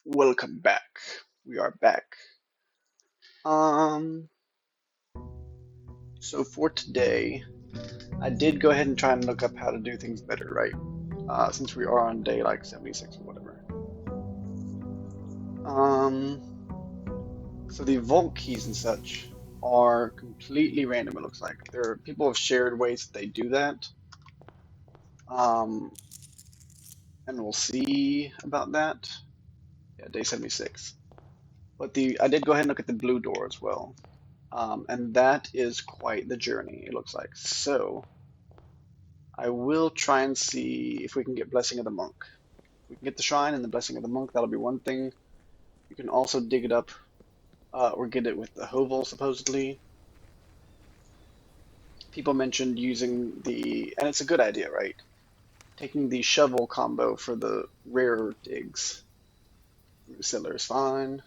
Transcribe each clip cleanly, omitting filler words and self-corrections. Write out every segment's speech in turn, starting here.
Welcome back. We are back. Um, so for today, I did go ahead and try and look up how to do things better, right? Since we are on day like 76 or whatever. Um, so the vault keys and such are completely random, it looks like. People have shared ways that they do that. Um, and we'll see about that. Yeah, day 76. But I did go ahead and look at the blue door as well. And that is quite the journey, it looks like. So I will try and see if we can get Blessing of the Monk. If we can get the shrine and the Blessing of the Monk, that'll be one thing. You can also dig it up or get it with the Hovel, supposedly. People mentioned using and it's a good idea, right? Taking the shovel combo for the rare digs. Siller is fine.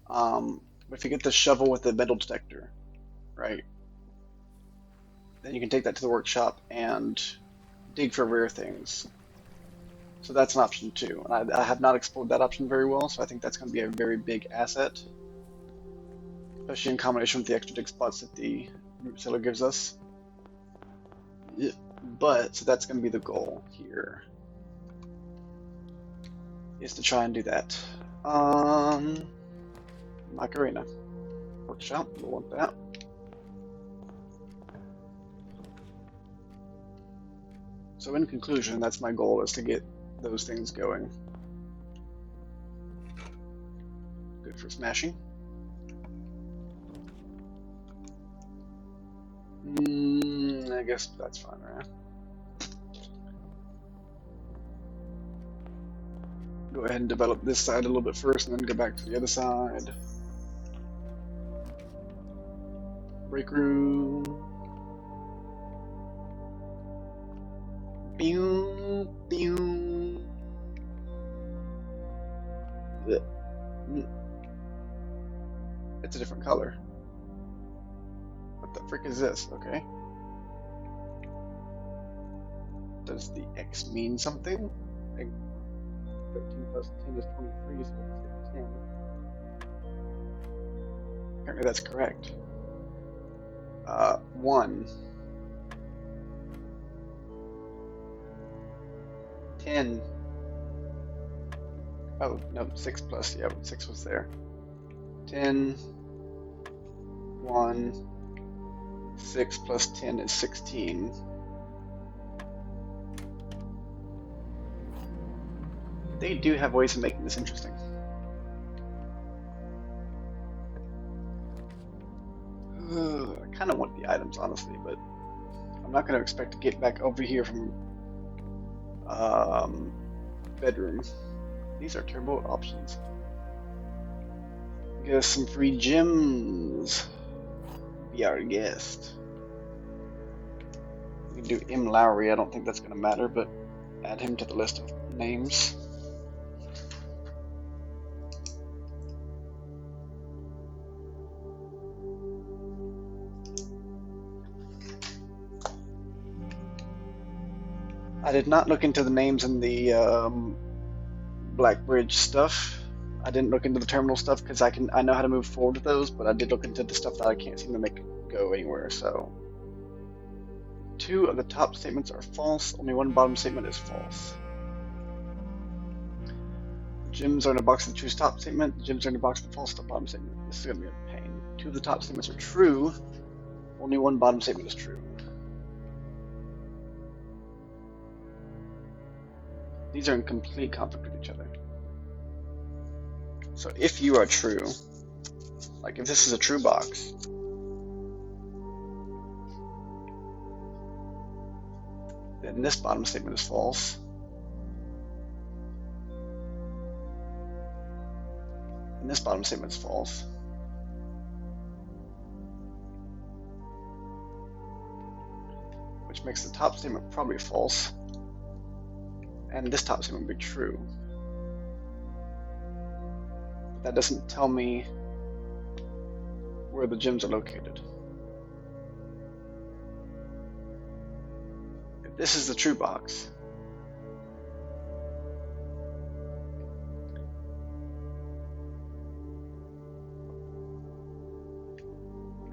But if you get the shovel with the metal detector, right, then you can take that to the workshop and dig for rare things. So that's an option too. And I have not explored that option very well, so I think that's going to be a very big asset, especially in combination with the extra dig spots that the root cellar gives us. Yeah. But so that's going to be the goal here, is to try and do that. Macarena workshop, we'll want that. So in conclusion, that's my goal, is to get those things going. Good for smashing. I guess that's fine, right? Go ahead and develop this side a little bit first and then go back to the other side. Break room. Pew, pew. It's a different color. What the frick is this? Okay. Does the X mean something? Like 13 plus 10 is 23, so let's get 10. Apparently that's correct. 1. 10. Oh, no, 6 plus. Yeah, 6 was there. 10. 1. 6 plus 10 is 16. They do have ways of making this interesting. I kind of want the items, honestly, but I'm not going to expect to get back over here from bedroom. These are turbo options. Get us some free gems. Be our guest. We can do M. Lowry. I don't think that's going to matter, but add him to the list of names. I did not look into the names in the Blackbridge stuff. I didn't look into the terminal stuff because I know how to move forward with those, but I did look into the stuff that I can't seem to make go anywhere. So 2 of the top statements are false. Only 1 bottom statement is false. Gems are in a box of the true top statement. The gems are in a box of the false bottom statement. This is going to be a pain. 2 of the top statements are true. Only 1 bottom statement is true. These are in complete conflict with each other. So if you are true, like if this is a true box, then this bottom statement is false. And this bottom statement is false. Which makes the top statement probably false. And this top statement would be true. But that doesn't tell me where the gems are located. If this is the true box,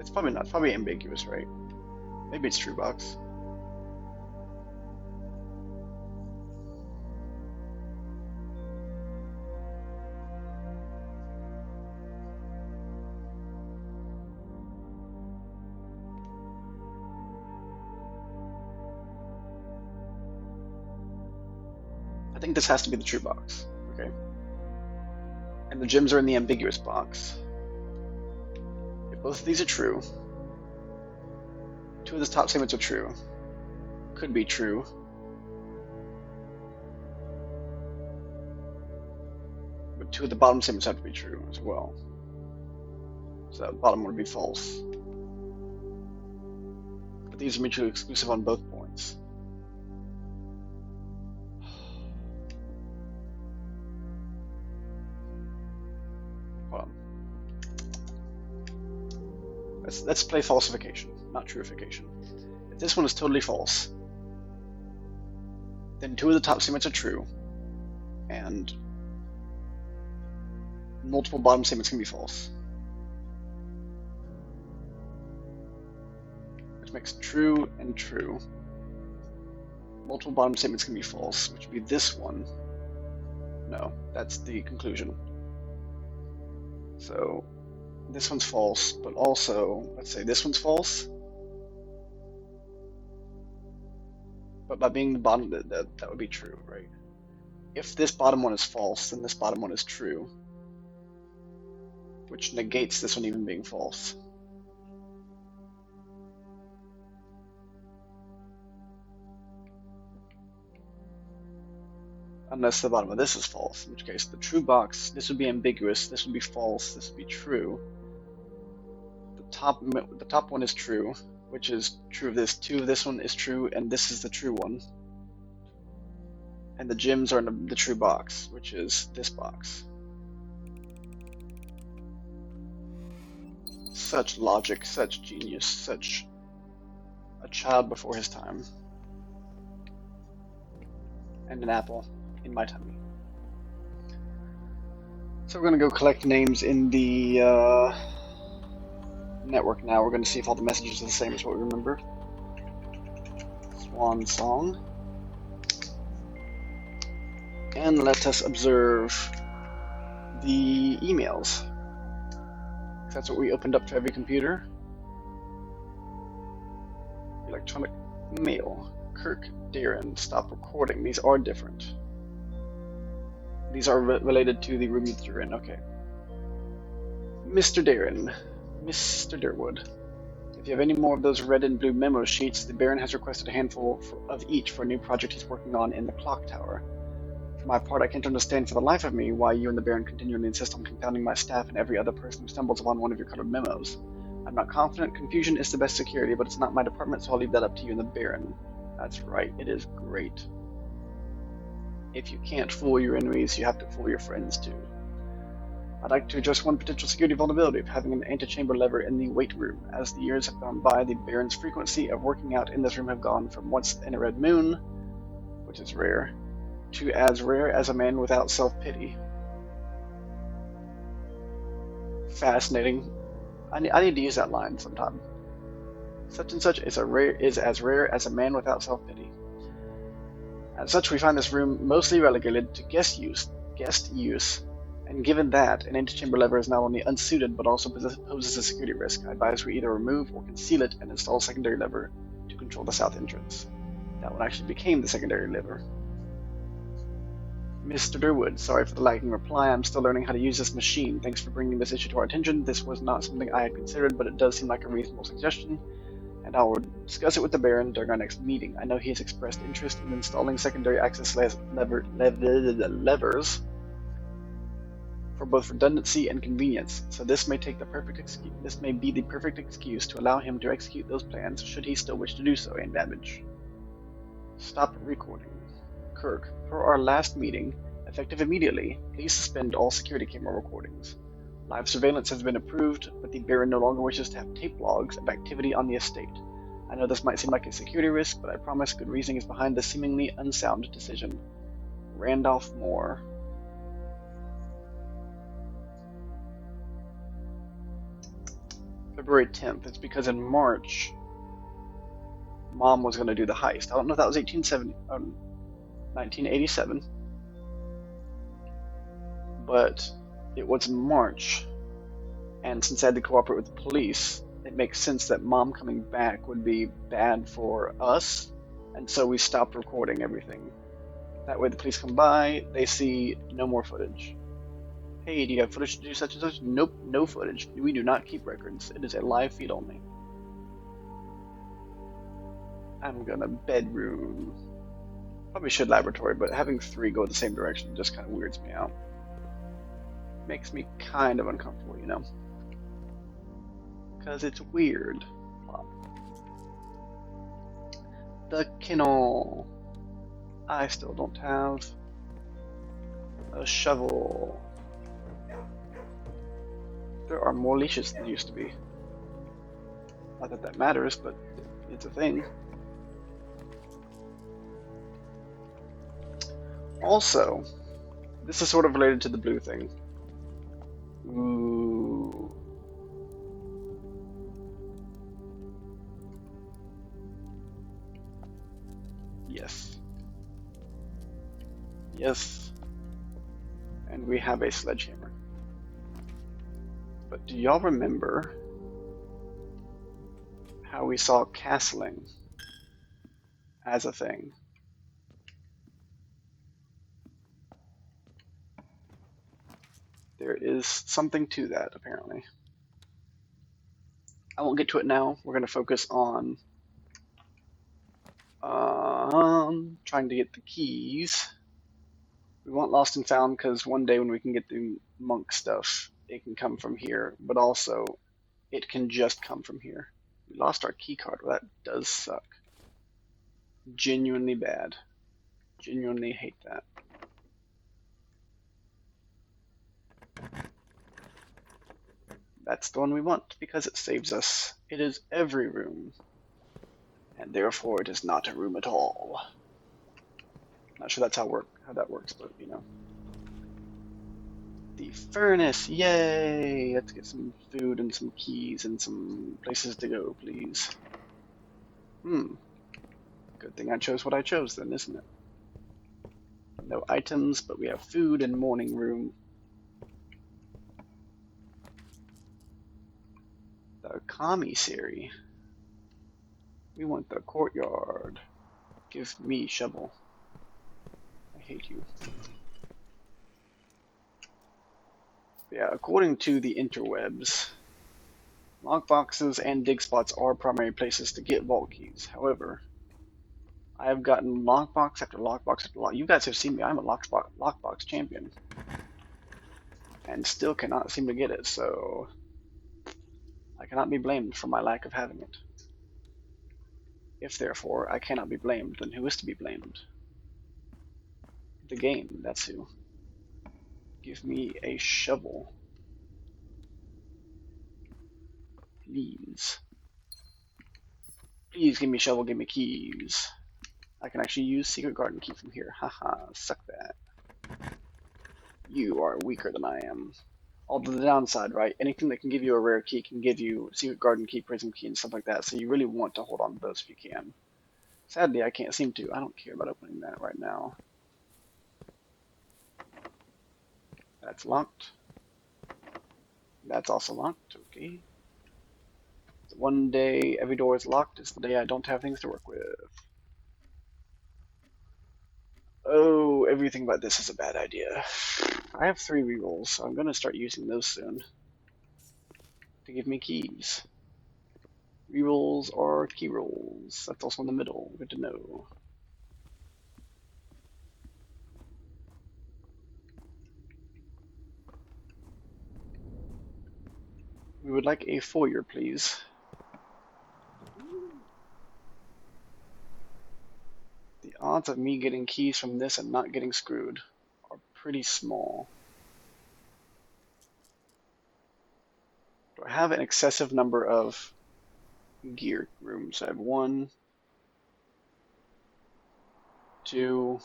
It's probably not. It's probably ambiguous, right? Maybe it's true box. I think this has to be the true box. Okay. And the gems are in the ambiguous box. If both of these are true, two of the top statements are true. Could be true. But two of the bottom statements have to be true as well. So that bottom would be false. But these are mutually exclusive on both points. Hold on. Let's play falsification, not truification. If this one is totally false, then two of the top statements are true, and multiple bottom statements can be false. Which makes true and true. Multiple bottom statements can be false, which would be this one. No, that's the conclusion. So this one's false, but also, let's say this one's false. But by being the bottom, that would be true, right? If this bottom one is false, then this bottom one is true, which negates this one even being false. Unless the bottom of this is false, in which case the true box, this would be ambiguous, this would be false, this would be true. The top one is true, which is true of this. Two of this one is true, and this is the true one. And the gems are in the true box, which is this box. Such logic, such genius, such a child before his time. And an apple in my tummy. So we're going to go collect names in the network now. We're going to see if all the messages are the same as what we remember. Swan song. And let us observe the emails. That's what we opened up to every computer. Electronic mail. Kirk, Darren, stop recording. These are different. These are related to the room that you're in. Okay. Mr. Darren. Mr. Durwood. If you have any more of those red and blue memo sheets, the Baron has requested a handful of each for a new project he's working on in the clock tower. For my part, I can't understand for the life of me why you and the Baron continually insist on confounding my staff and every other person who stumbles upon one of your colored memos. I'm not confident confusion is the best security, but it's not my department, so I'll leave that up to you and the Baron. That's right, it is great. If you can't fool your enemies, you have to fool your friends too. I'd like to address one potential security vulnerability of having an antechamber lever in the weight room. As the years have gone by, the Baron's frequency of working out in this room have gone from once in a red moon, which is rare, to as rare as a man without self-pity. Fascinating. I need to use that line sometime. Such and such is as rare as a man without self-pity. As such, we find this room mostly relegated to guest use, and given that, an antechamber lever is not only unsuited but also poses a security risk, I advise we either remove or conceal it and install a secondary lever to control the south entrance. That one actually became the secondary lever. Mr. Durwood, sorry for the lagging reply. I'm still learning how to use this machine. Thanks for bringing this issue to our attention. This was not something I had considered, but it does seem like a reasonable suggestion, and I will discuss it with the Baron during our next meeting. I know he has expressed interest in installing secondary access levers for both redundancy and convenience, so this may be the perfect excuse to allow him to execute those plans should he still wish to do so and damage. Stop recording. Kirk, per our last meeting, effective immediately, please suspend all security camera recordings. Live surveillance has been approved, but the Baron no longer wishes to have tape logs of activity on the estate. I know this might seem like a security risk, but I promise good reasoning is behind this seemingly unsound decision. Randolph Moore. February 10th. It's because in March, Mom was going to do the heist. I don't know if that was 1987, but it was in March. And since I had to cooperate with the police, it makes sense that Mom coming back would be bad for us. And so we stopped recording everything. That way the police come by, they see no more footage. Hey, do you have footage to do such and such? Nope, no footage. We do not keep records. It is a live feed only. I'm gonna bedroom. Probably should laboratory, but having 3 go the same direction just kind of weirds me out. Makes me kind of uncomfortable, you know? Because it's weird. The kennel. I still don't have a shovel. There are more leashes than used to be. Not that that matters, but it's a thing. Also, this is sort of related to the blue thing. Ooh. Yes. Yes. And we have a sledgehammer. But do y'all remember how we saw castling as a thing? There is something to that, apparently. I won't get to it now. We're going to focus on trying to get the keys. We want Lost and Found because one day when we can get the monk stuff, it can come from here, but also it can just come from here. We lost our key card. Well, that does suck. Genuinely bad. Genuinely hate that. That's the one we want because it saves us. It is every room, and therefore it is not a room at all. Not sure that's how that works, but you know. The furnace, yay! Let's get some food and some keys and some places to go, please. Good thing I chose what I chose then, isn't it? No items, but we have food and morning room. The commissary. We want the courtyard. Give me shovel. I hate you. Yeah, according to the interwebs, lockboxes and dig spots are primary places to get vault keys. However, I have gotten lockbox after lockbox after lock. You guys have seen me. I'm a lockbox champion, and still cannot seem to get it. So I cannot be blamed for my lack of having it. If therefore I cannot be blamed, then who is to be blamed? The game. That's who. Give me a shovel, please. Please give me a shovel. Give me keys. I can actually use Secret Garden Key from here. Haha, suck that. You are weaker than I am. Although the downside, right? Anything that can give you a rare key can give you Secret Garden Key, Prism Key, and stuff like that. So you really want to hold on to those if you can. Sadly, I can't seem to. I don't care about opening that right now. That's locked. That's also locked. Okay. So one day every door is locked is the day I don't have things to work with. Oh, everything about this is a bad idea. I have 3 rerolls, so I'm going to start using those soon to give me keys. Rerolls or key rolls. That's also in the middle. Good to know. We would like a foyer, please. The odds of me getting keys from this and not getting screwed are pretty small. Do I have an excessive number of gear rooms? I have 1, 2.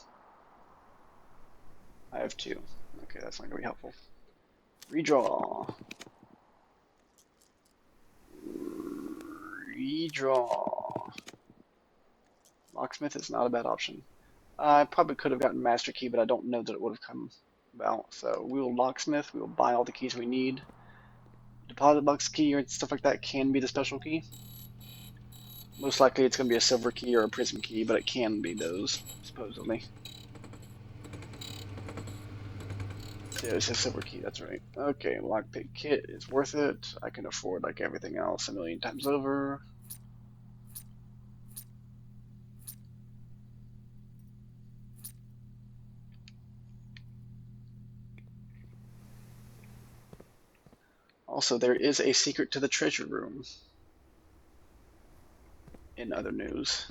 I have 2. Okay, that's not going to be helpful. Redraw. Redraw. Locksmith is not a bad option. I probably could have gotten Master Key, but I don't know that it would have come about. So we will Locksmith. We will buy all the keys we need. Deposit box key or stuff like that can be the special key. Most likely it's going to be a silver key or a prism key, but it can be those, supposedly. Yeah, it's a silver key, that's right. Okay, lockpick kit is worth it. I can afford like everything else a million times over. Also, there is a secret to the treasure room. In other news.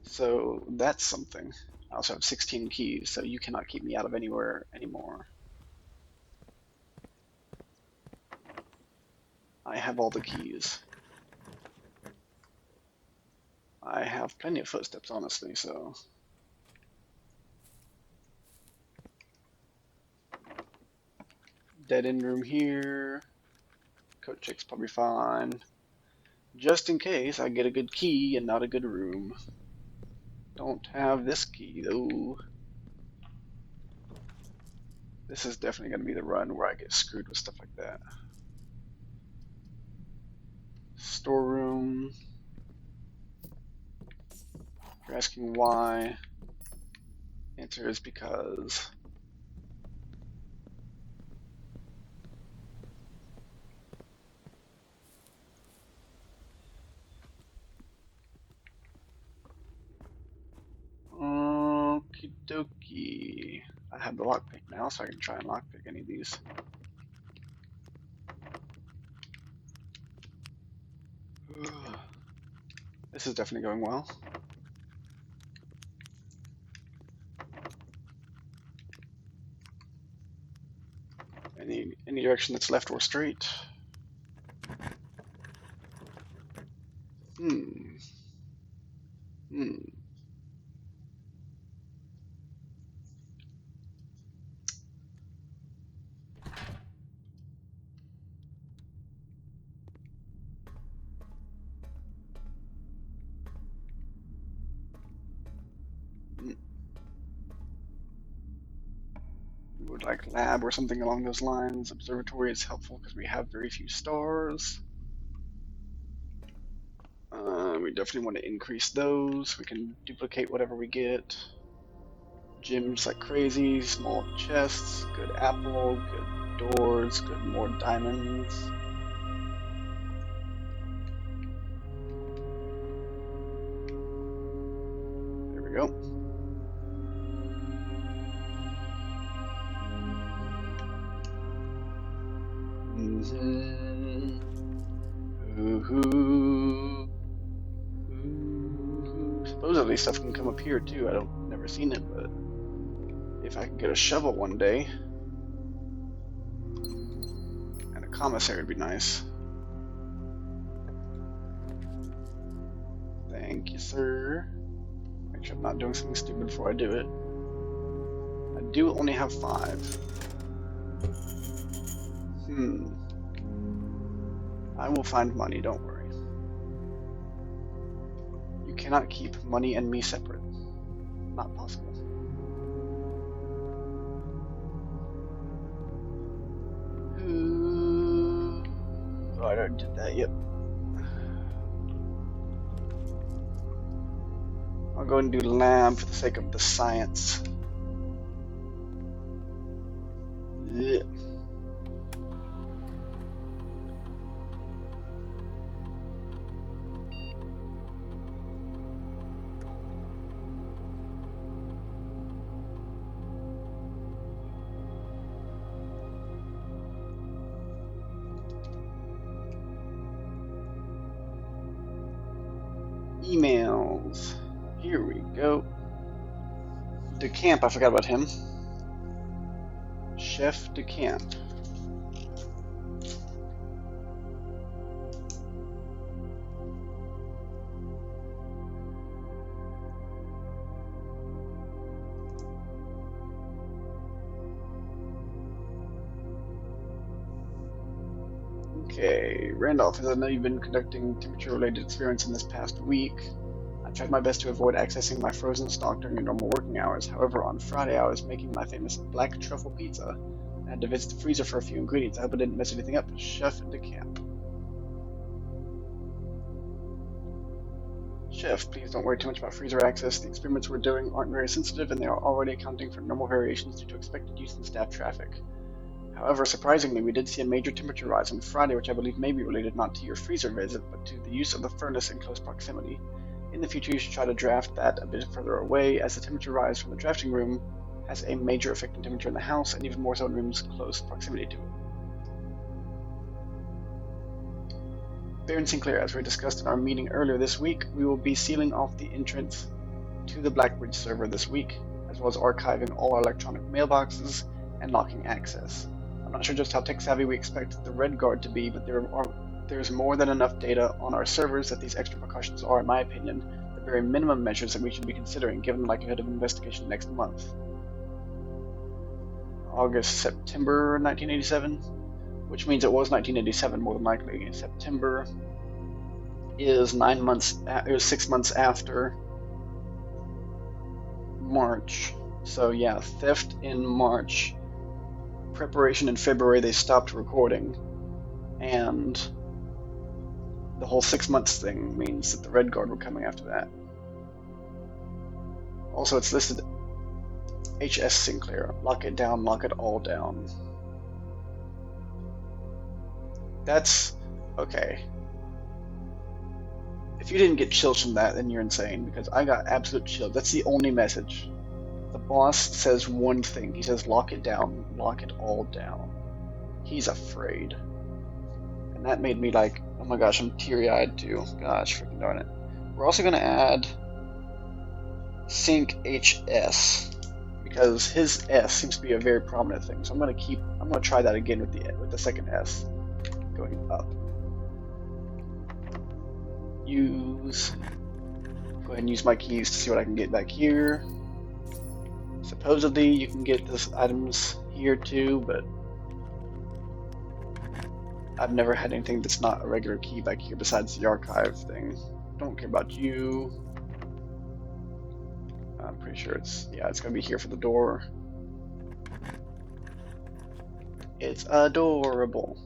So that's something. I also have 16 keys, so you cannot keep me out of anywhere anymore. I have all the keys. I have plenty of footsteps, honestly, so... Dead end room here. Coat check's probably fine. Just in case I get a good key and not a good room. Don't have this key, though. This is definitely going to be the run where I get screwed with stuff like that. Storeroom. If you're asking why, answer is because. Okie dokie. I have the lockpick now, so I can try and lockpick any of these. This is definitely going well. Any direction that's left or straight. Hmm. Would like lab or something along those lines. Observatory is helpful because we have very few stars. We definitely want to increase those. We can duplicate whatever we get. Gyms like crazy, small chests, good apple, good doors, good more diamonds. There we go. Supposedly stuff can come up here too. Never seen it, but if I can get a shovel one day and a commissary would be nice. Thank you, sir. Make sure I'm not doing something stupid before I do it. I do only have 5. I will find money, don't worry. You cannot keep money and me separate. Not possible. Oh, I already did that, yep. I'll go and do lab for the sake of the science. Yeah. Emails. Here we go. DeCamp, I forgot about him. Chef DeCamp. Okay, Randolph, as I know you've been conducting temperature-related experiments in this past week, I tried my best to avoid accessing my frozen stock during your normal working hours. However, on Friday I was making my famous black truffle pizza. I had to visit the freezer for a few ingredients. I hope I didn't mess anything up. Chef de Camp. Chef, please don't worry too much about freezer access. The experiments we're doing aren't very sensitive, and they are already accounting for normal variations due to expected use in staff traffic. However, surprisingly, we did see a major temperature rise on Friday, which I believe may be related not to your freezer visit, but to the use of the furnace in close proximity. In the future, you should try to draft that a bit further away, as the temperature rise from the drafting room has a major effect on temperature in the house, and even more so in rooms close proximity to it. Baron Sinclair, as we discussed in our meeting earlier this week, we will be sealing off the entrance to the Blackbridge server this week, as well as archiving all our electronic mailboxes and locking access. I'm not sure just how tech-savvy we expect the Red Guard to be, but there's more than enough data on our servers that these extra precautions are, in my opinion, the very minimum measures that we should be considering given the likelihood of investigation next month. September 1987, which means it was 1987 more than likely. September is 6 months after March. So yeah, theft in March. Preparation in February, they stopped recording, and the whole 6 months thing means that the Red Guard were coming after that. Also, it's listed HS Sinclair. Lock it down, lock it all down. That's okay. If you didn't get chills from that, then you're insane, because I got absolute chills. That's the only message. The boss says one thing. He says, lock it down, lock it all down. He's afraid. And that made me like, oh my gosh, I'm teary-eyed too. Gosh, freaking darn it. We're also going to add Sync HS, because his S seems to be a very prominent thing. So I'm going to try that again with the second S going up. Go ahead and use my keys to see what I can get back here. Supposedly you can get these items here too, but I've never had anything that's not a regular key back here besides the archive thing. Don't care about you. I'm pretty sure it's gonna be here for the door. It's adorable.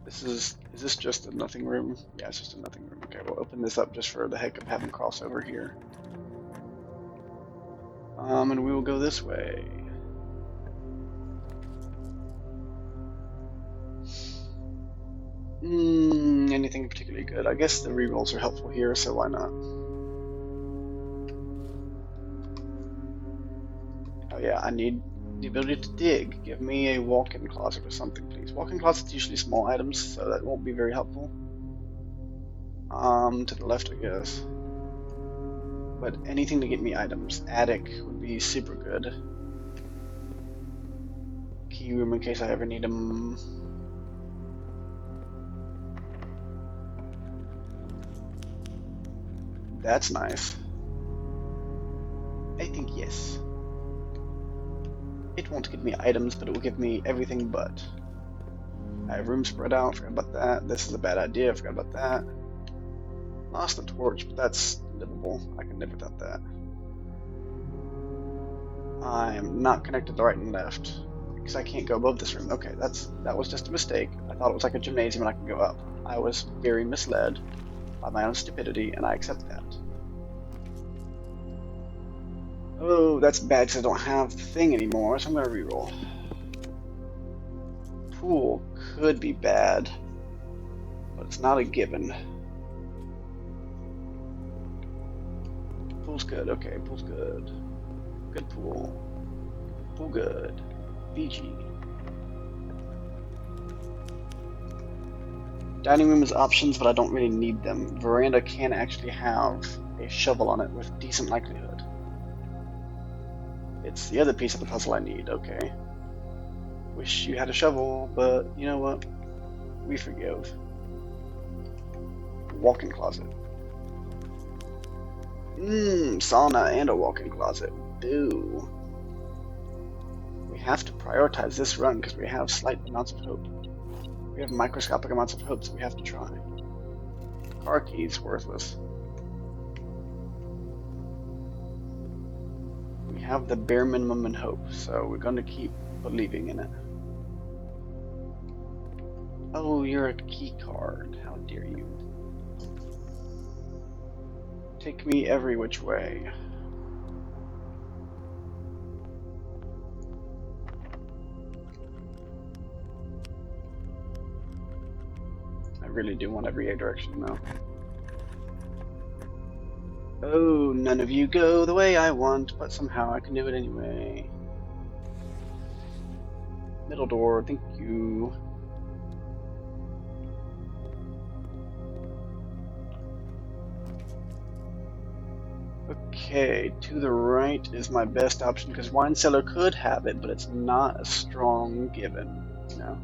Is this just a nothing room? Yeah, it's just a nothing room. Okay, we'll open this up just for the heck of having crossover here. And we will go this way. Anything particularly good? I guess the rerolls are helpful here, so why not? Oh yeah, I need the ability to dig. Give me a walk-in closet or something, please. Walk-in closet's usually small items, so that won't be very helpful. To the left, I guess. But anything to get me items. Attic would be super good. Key room in case I ever need them. That's nice. I think yes. It won't give me items, but it will give me everything but. I have room spread out, forgot about that. This is a bad idea, forgot about that. Lost the torch, but that's livable. I can live without that. I am not connected to right and left, because I can't go above this room. Okay, that was just a mistake. I thought it was like a gymnasium and I could go up. I was very misled by my own stupidity, and I accept that. Oh, that's bad because I don't have the thing anymore, so I'm going to reroll. Pool could be bad, but it's not a given. Pool's good, okay, pool's good. Good pool. Pool good. BG. Dining room is options, but I don't really need them. Veranda can actually have a shovel on it with decent likelihood. It's the other piece of the puzzle I need, okay. Wish you had a shovel, but you know what? We forgive. Walk-in closet. Sauna and a walk-in closet. Boo. We have to prioritize this run because we have slight amounts of hope. We have microscopic amounts of hope, so we have to try. Car keys, worthless. We have the bare minimum in hope, so we're going to keep believing in it. Oh, you're a key card. How dare you? Take me every which way. I really do want every direction though. Oh, none of you go the way I want, but somehow I can do it anyway. Middle door, thank you. Okay, to the right is my best option because Wine Cellar could have it, but it's not a strong given, you know?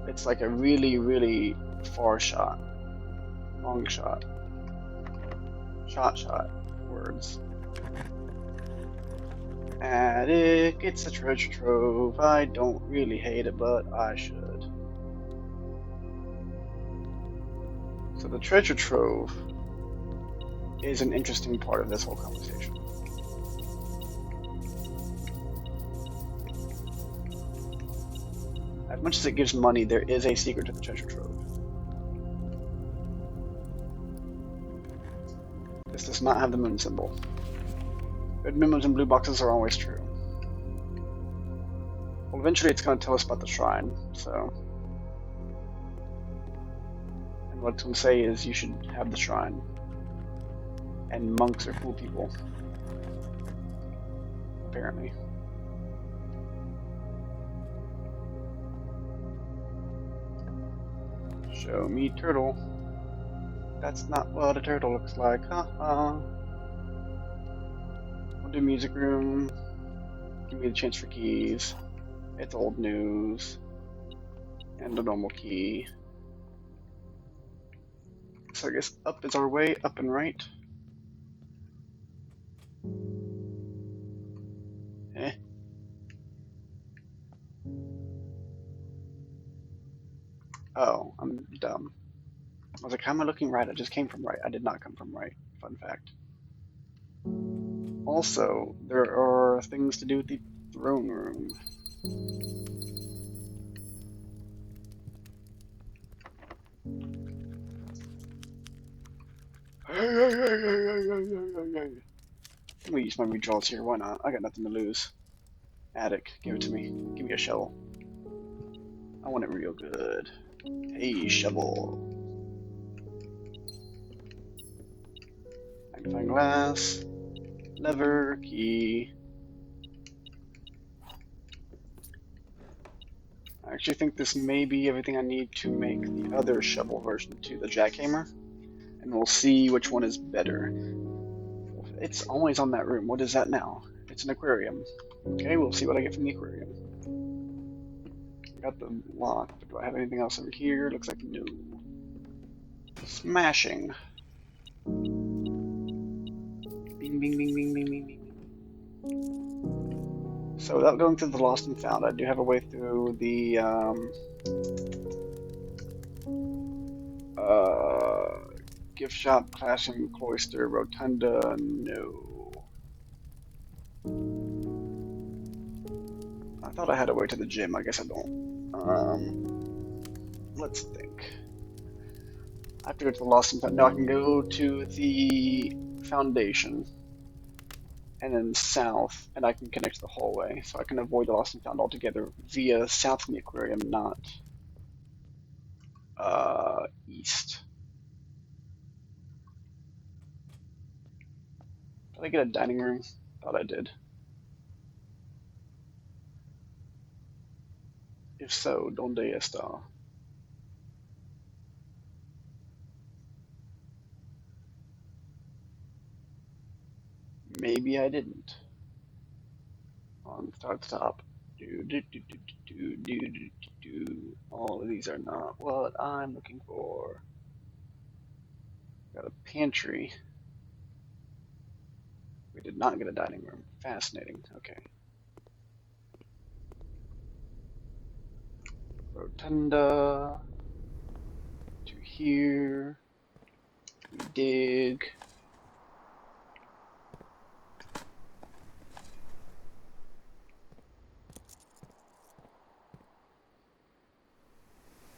It's like a really, really far shot. Long shot. Shot. Words. Attic, it's a treasure trove. I don't really hate it, but I should. So the treasure trove is an interesting part of this whole conversation. As much as it gives money, there is a secret to the treasure trove. This does not have the moon symbol. Red memos and blue boxes are always true. Well, eventually it's going to tell us about the shrine, so... And what it's going to say is you should have the shrine. And monks are cool people. Apparently. Show me turtle. That's not what a turtle looks like. Haha. We'll do music room. Give me the chance for keys. It's old news. And a normal key. So I guess up is our way, up and right. Eh. Oh, I'm dumb. I was like, how am I looking right? I just came from right. I did not come from right. Fun fact. Also, there are things to do with the throne room. Let me use my redraws here. Why not? I got nothing to lose. Attic, give it to me. Give me a shovel. I want it real good. Hey, shovel. Magnifying glass. Lever, key. I actually think this may be everything I need to make the other shovel version to the jackhammer. And we'll see which one is better. It's always on that room. What is that now? It's an aquarium. Okay, we'll see what I get from the aquarium. I got the lock, but do I have anything else over here? Looks like no. Smashing. Bing, bing, bing, bing, bing, bing, bing. So without going through the lost and found, I do have a way through the gift shop, classroom, cloister, rotunda. No. I thought I had a way to the gym. I guess I don't. Let's think. I have to go to the lost and found. Now I can go to the foundation. And then south, and I can connect to the hallway, so I can avoid the lost and found altogether via south from the aquarium, not east. Did I get a dining room? Thought I did. If so, donde está? Maybe I didn't. On stop. All of these are not what I'm looking for. Got a pantry. We did not get a dining room. Fascinating. Okay. Rotunda to here. We dig.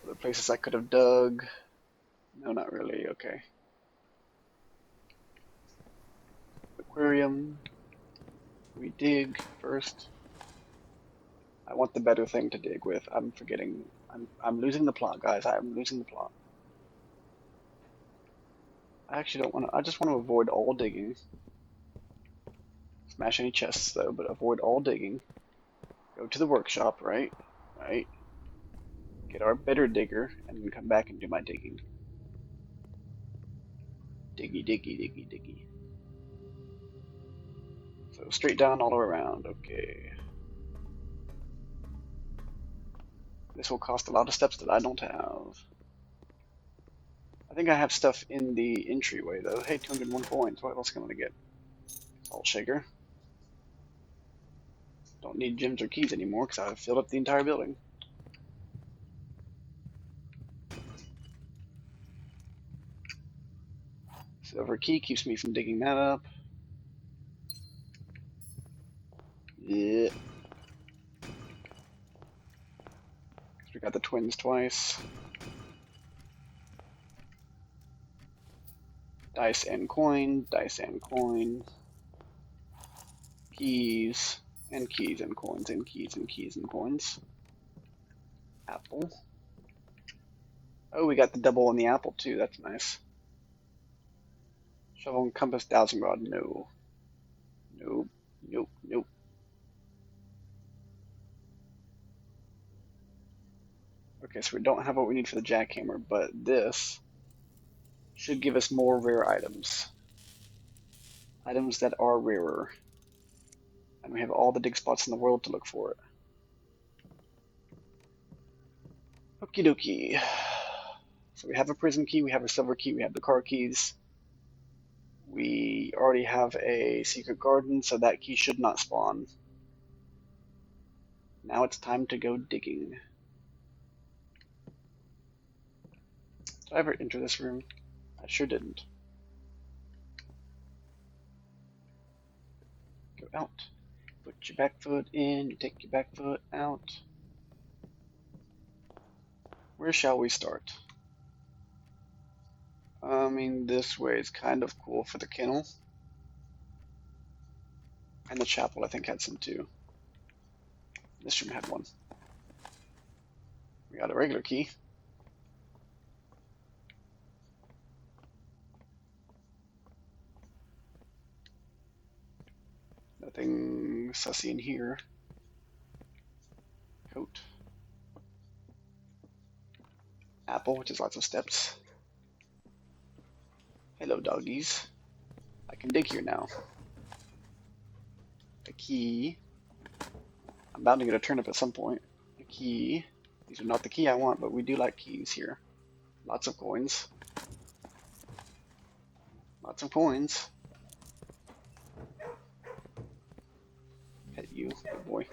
Other places I could have dug. No, not really. Okay. Aquarium. We dig first. I want the better thing to dig with. I'm forgetting. I'm losing the plot, guys. I'm losing the plot. I actually don't want to. I just want to avoid all digging. Smash any chests though, but avoid all digging. Go to the workshop, right? Right. Get our better digger, and then come back and do my digging. Diggy, diggy, diggy, diggy. So straight down all around. Okay. This will cost a lot of steps that I don't have. I think I have stuff in the entryway though. Hey, 201 coins. What else can I get? Salt shaker. Don't need gems or keys anymore because I've filled up the entire building. Silver key keeps me from digging that up. Yeah. We got the twins twice. Dice and coin, dice and coin. Keys and keys and coins and keys and keys and coins. Apple. Oh, we got the double on the apple too. That's nice. Shovel and compass, dowsing rod. No. Nope. Nope. Nope. Okay, so we don't have what we need for the jackhammer, but this should give us more rare items. Items that are rarer. And we have all the dig spots in the world to look for it. Okie dokie. So we have a prison key, we have a silver key, we have the car keys. We already have a secret garden, so that key should not spawn. Now it's time to go digging. Did I ever enter this room? I sure didn't. Go out. Put your back foot in, you take your back foot out. Where shall we start? I mean, this way is kind of cool for the kennel. And the chapel, I think, had some too. This room had one. We got a regular key. Nothing sussy in here. Coat. Apple, which is lots of steps. Hello, doggies. I can dig here now. A key. I'm bound to get a turnip at some point. A key. These are not the key I want, but we do like keys here. Lots of coins. Lots of coins. Pet you, good boy.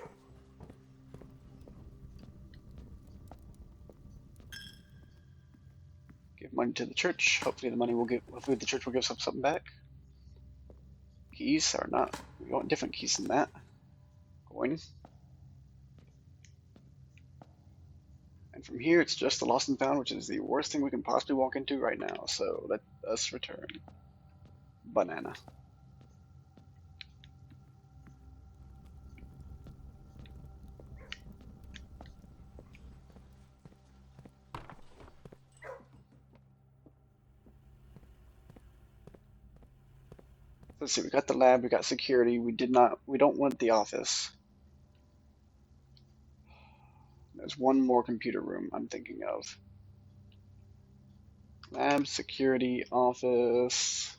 Give money to the church. Hopefully the church will give us something back. Keys are not, we want different keys than that. Coin. And from here it's just the lost and found, which is the worst thing we can possibly walk into right now. So let us return. Banana. Let's see, we got the lab, we got security, we don't want the office. There's one more computer room I'm thinking of. Lab, security, office.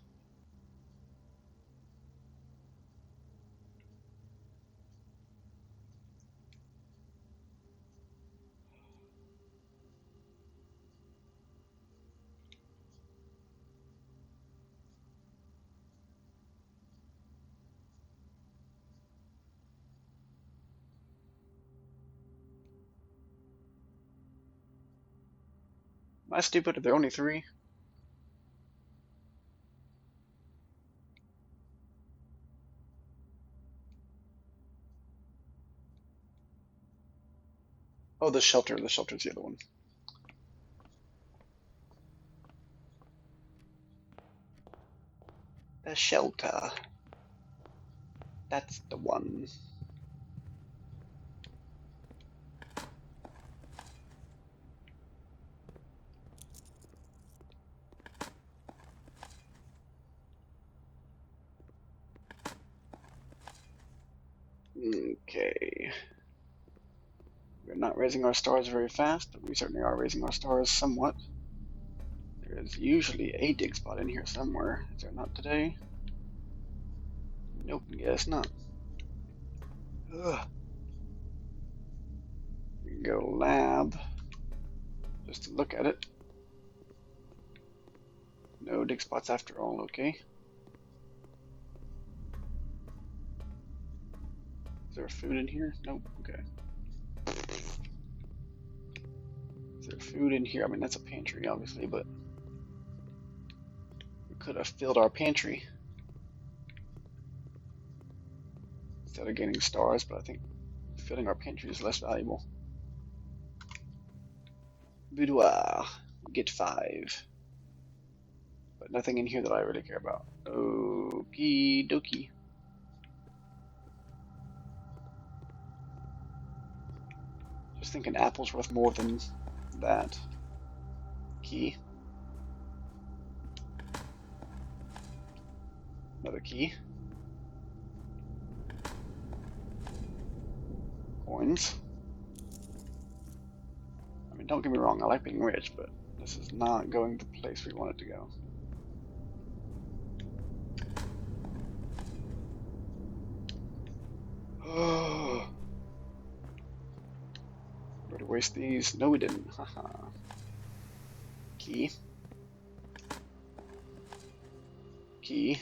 I stupid? Are there only 3? Oh, the shelter. The shelter's the other one. The shelter. That's the one. Okay. We're not raising our stars very fast, but we certainly are raising our stars somewhat. There is usually a dig spot in here somewhere. Is there not today? Nope, guess not. Ugh. We can go lab, just to look at it. No dig spots after all, okay. Is there food in here? Nope, okay. Is there food in here? I mean, that's a pantry, obviously, but we could have filled our pantry instead of getting stars, but I think filling our pantry is less valuable. Boudoir, get 5. But nothing in here that I really care about. Okie dokie. Just think an apple's worth more than that. Key. Another key. Coins. I mean, don't get me wrong, I like being rich, but this is not going the place we want it to go. Oh. Better waste these. No, we didn't. Haha. Key. Key.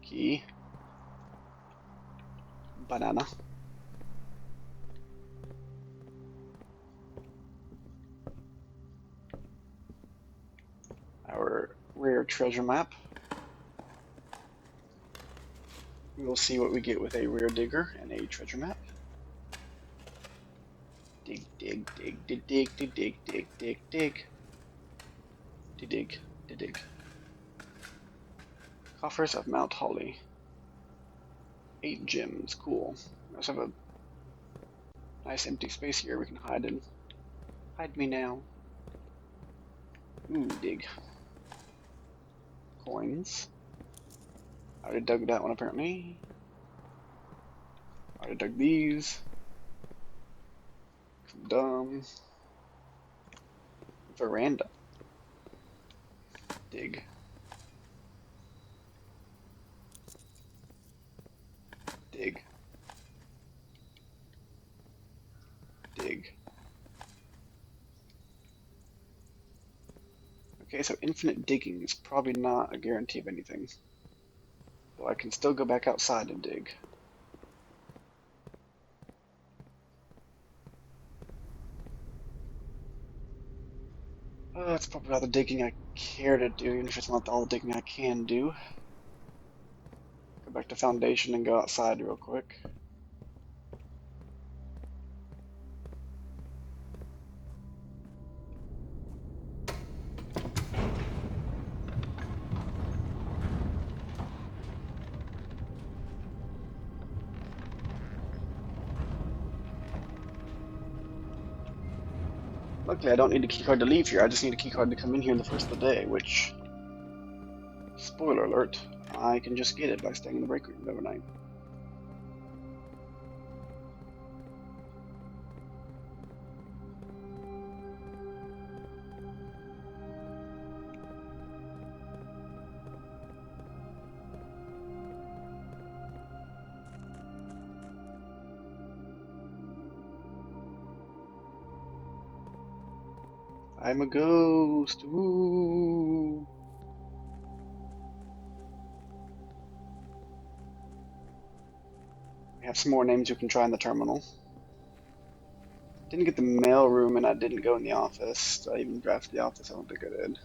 Key. Banana. Our rare treasure map. We will see what we get with a rare digger and a treasure map. Dig, dig, dig, dig, dig, dig, dig, dig, dig, dig. Dig, dig, dig. Coffers of Mount Holly. 8 gems, cool. We also have a nice empty space here we can hide in. Hide me now. Ooh, dig. Coins. I already dug that one apparently. I already dug these. Dumb. Veranda. Dig. Dig. Dig. Okay, so infinite digging is probably not a guarantee of anything. But I can still go back outside and dig. That's probably all the digging I care to do, even if it's not all the digging I can do. Go back to foundation and go outside real quick. Luckily, I don't need a keycard to leave here. I just need a keycard to come in here the first of the day, which, spoiler alert, I can just get it by staying in the break room overnight. I'm a ghost. Woo! We have some more names you can try in the terminal. didn't get the mail room, and I didn't go in the office. Did I even draft the office? I don't think I did.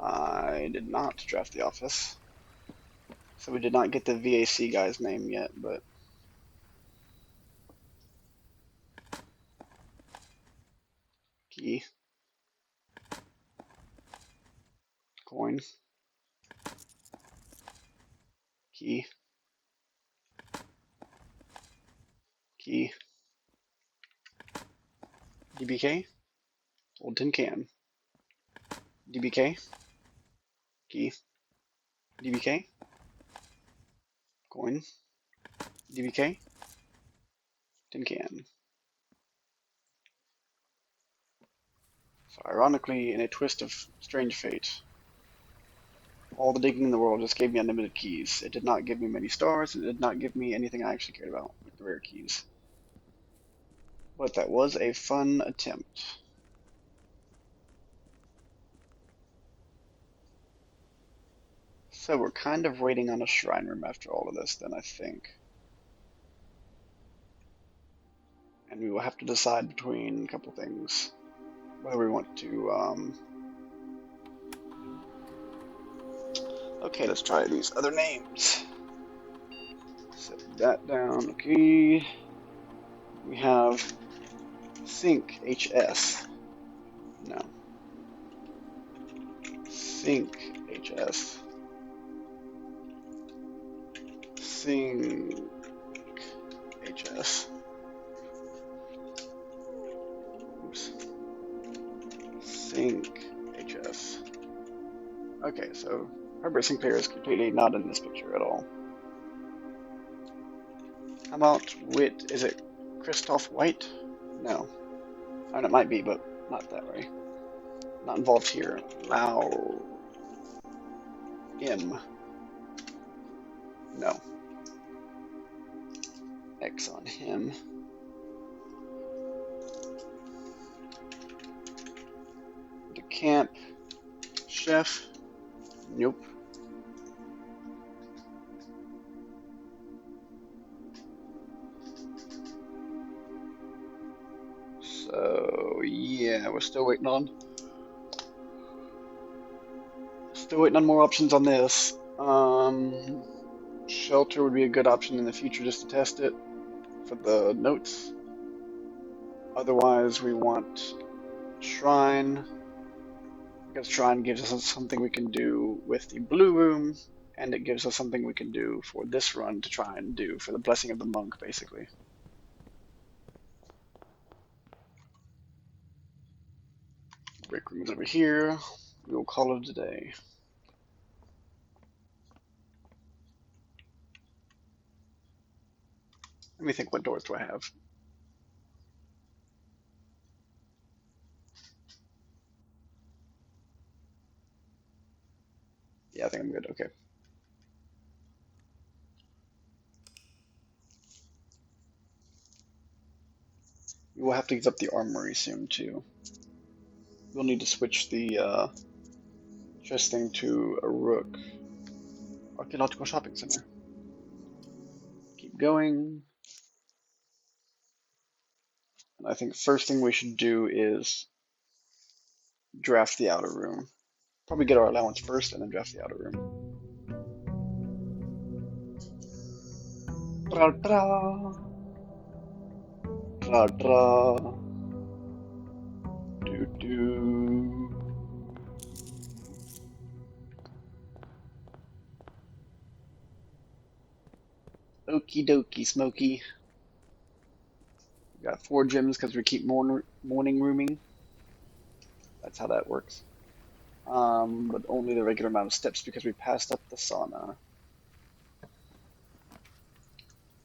I did not draft the office. So we did not get the VAC guy's name yet, but key, coin, key, key, DBK, old tin can, DBK, key, DBK, coin, DBK, tin can. So ironically, in a twist of strange fate, all the digging in the world just gave me unlimited keys. It did not give me many stars. It did not give me anything I actually cared about, like the rare keys. But that was a fun attempt. So we're kind of waiting on a shrine room after all of this, then I think. And we will have to decide between a couple things. Whether we want to, okay, let's try these other names. Set that down, okay. We have Sync HS. No. Sync HS. Sync HS. Oops. Sync HS. Okay, so Herbert Sinclair is completely not in this picture at all. How about Wit? Is it Christoph White? No. I mean, it might be, but not that way. Not involved here. Lau M. No. X on him. The camp chef. Nope. So yeah, we're still waiting on more options on this. Shelter would be a good option in the future just to test it for the notes. Otherwise, we want Shrine, because Shrine gives us something we can do with the blue room, and it gives us something we can do for this run to try and do for the Blessing of the Monk, basically. Break room is over here. We will call it a day. Let me think, what doors do I have? Yeah, I think I'm good. Okay. We will have to give up the armory soon, too. We'll need to switch the chest thing to a rook. Archaeological shopping center. Keep going. And I think first thing we should do is draft the outer room. Probably get our allowance first and then draft the outer room. Tra tra. Tra tra. Do do. Okie dokie, Smokey. We got 4 gems because we keep morning rooming. That's how that works. But only the regular amount of steps because we passed up the sauna.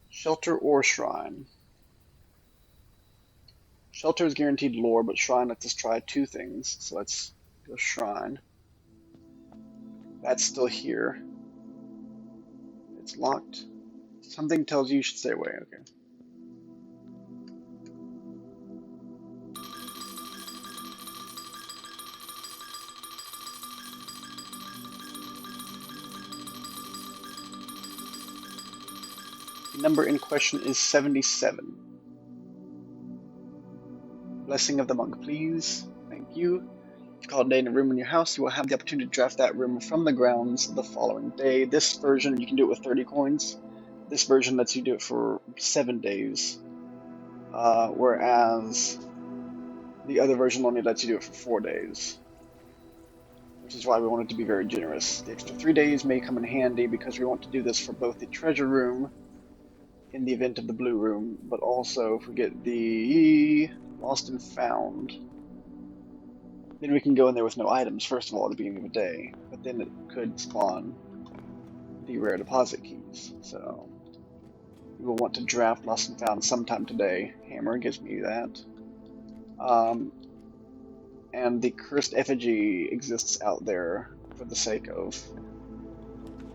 Shelter or Shrine? Shelter is guaranteed lore, but Shrine lets us try 2 things. So let's go Shrine. That's still here. It's locked. Something tells you should stay away. Okay. The number in question is 77. Blessing of the monk, please. Thank you. If you call a day in a room in your house, you will have the opportunity to draft that room from the grounds the following day. This version, you can do it with 30 coins. This version lets you do it for 7 days. Whereas the other version only lets you do it for 4 days. Which is why we want it to be very generous. The extra 3 days may come in handy because we want to do this for both the treasure room in the event of the blue room, but also if we get the lost and found, then we can go in there with no items, first of all, at the beginning of the day, but then it could spawn the rare deposit keys. So we will want to draft lost and found sometime today. Hammer gives me that. And the cursed effigy exists out there for the sake of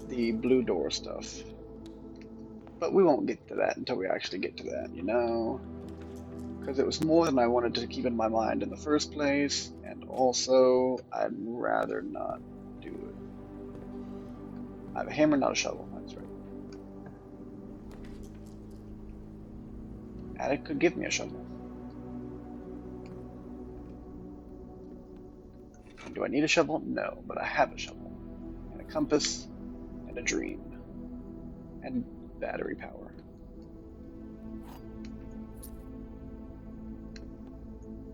the blue door stuff. But we won't get to that until we actually get to that, you know? Because it was more than I wanted to keep in my mind in the first place, and also, I'd rather not do it. I have a hammer, not a shovel, that's right. Attic could give me a shovel. Do I need a shovel? No, but I have a shovel. And a compass, and a dream. And battery power.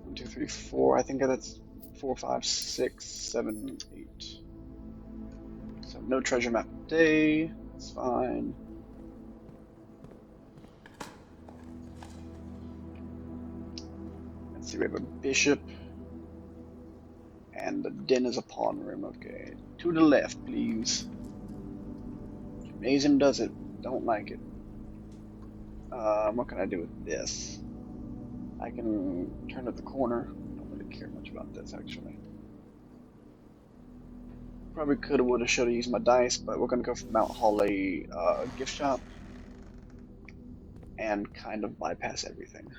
One, two, three, four. I think that's 4, 5, 6, 7, 8. So no treasure map today. That's fine. Let's see, we have a bishop. And the den is a pawn room. Okay. To the left, please. Gymnasium does it. Don't like it. What can I do with this? I can turn at the corner. I don't really care much about this, actually. Probably coulda, woulda, shoulda used my dice, but we're gonna go for Mount Holly gift shop and kind of bypass everything.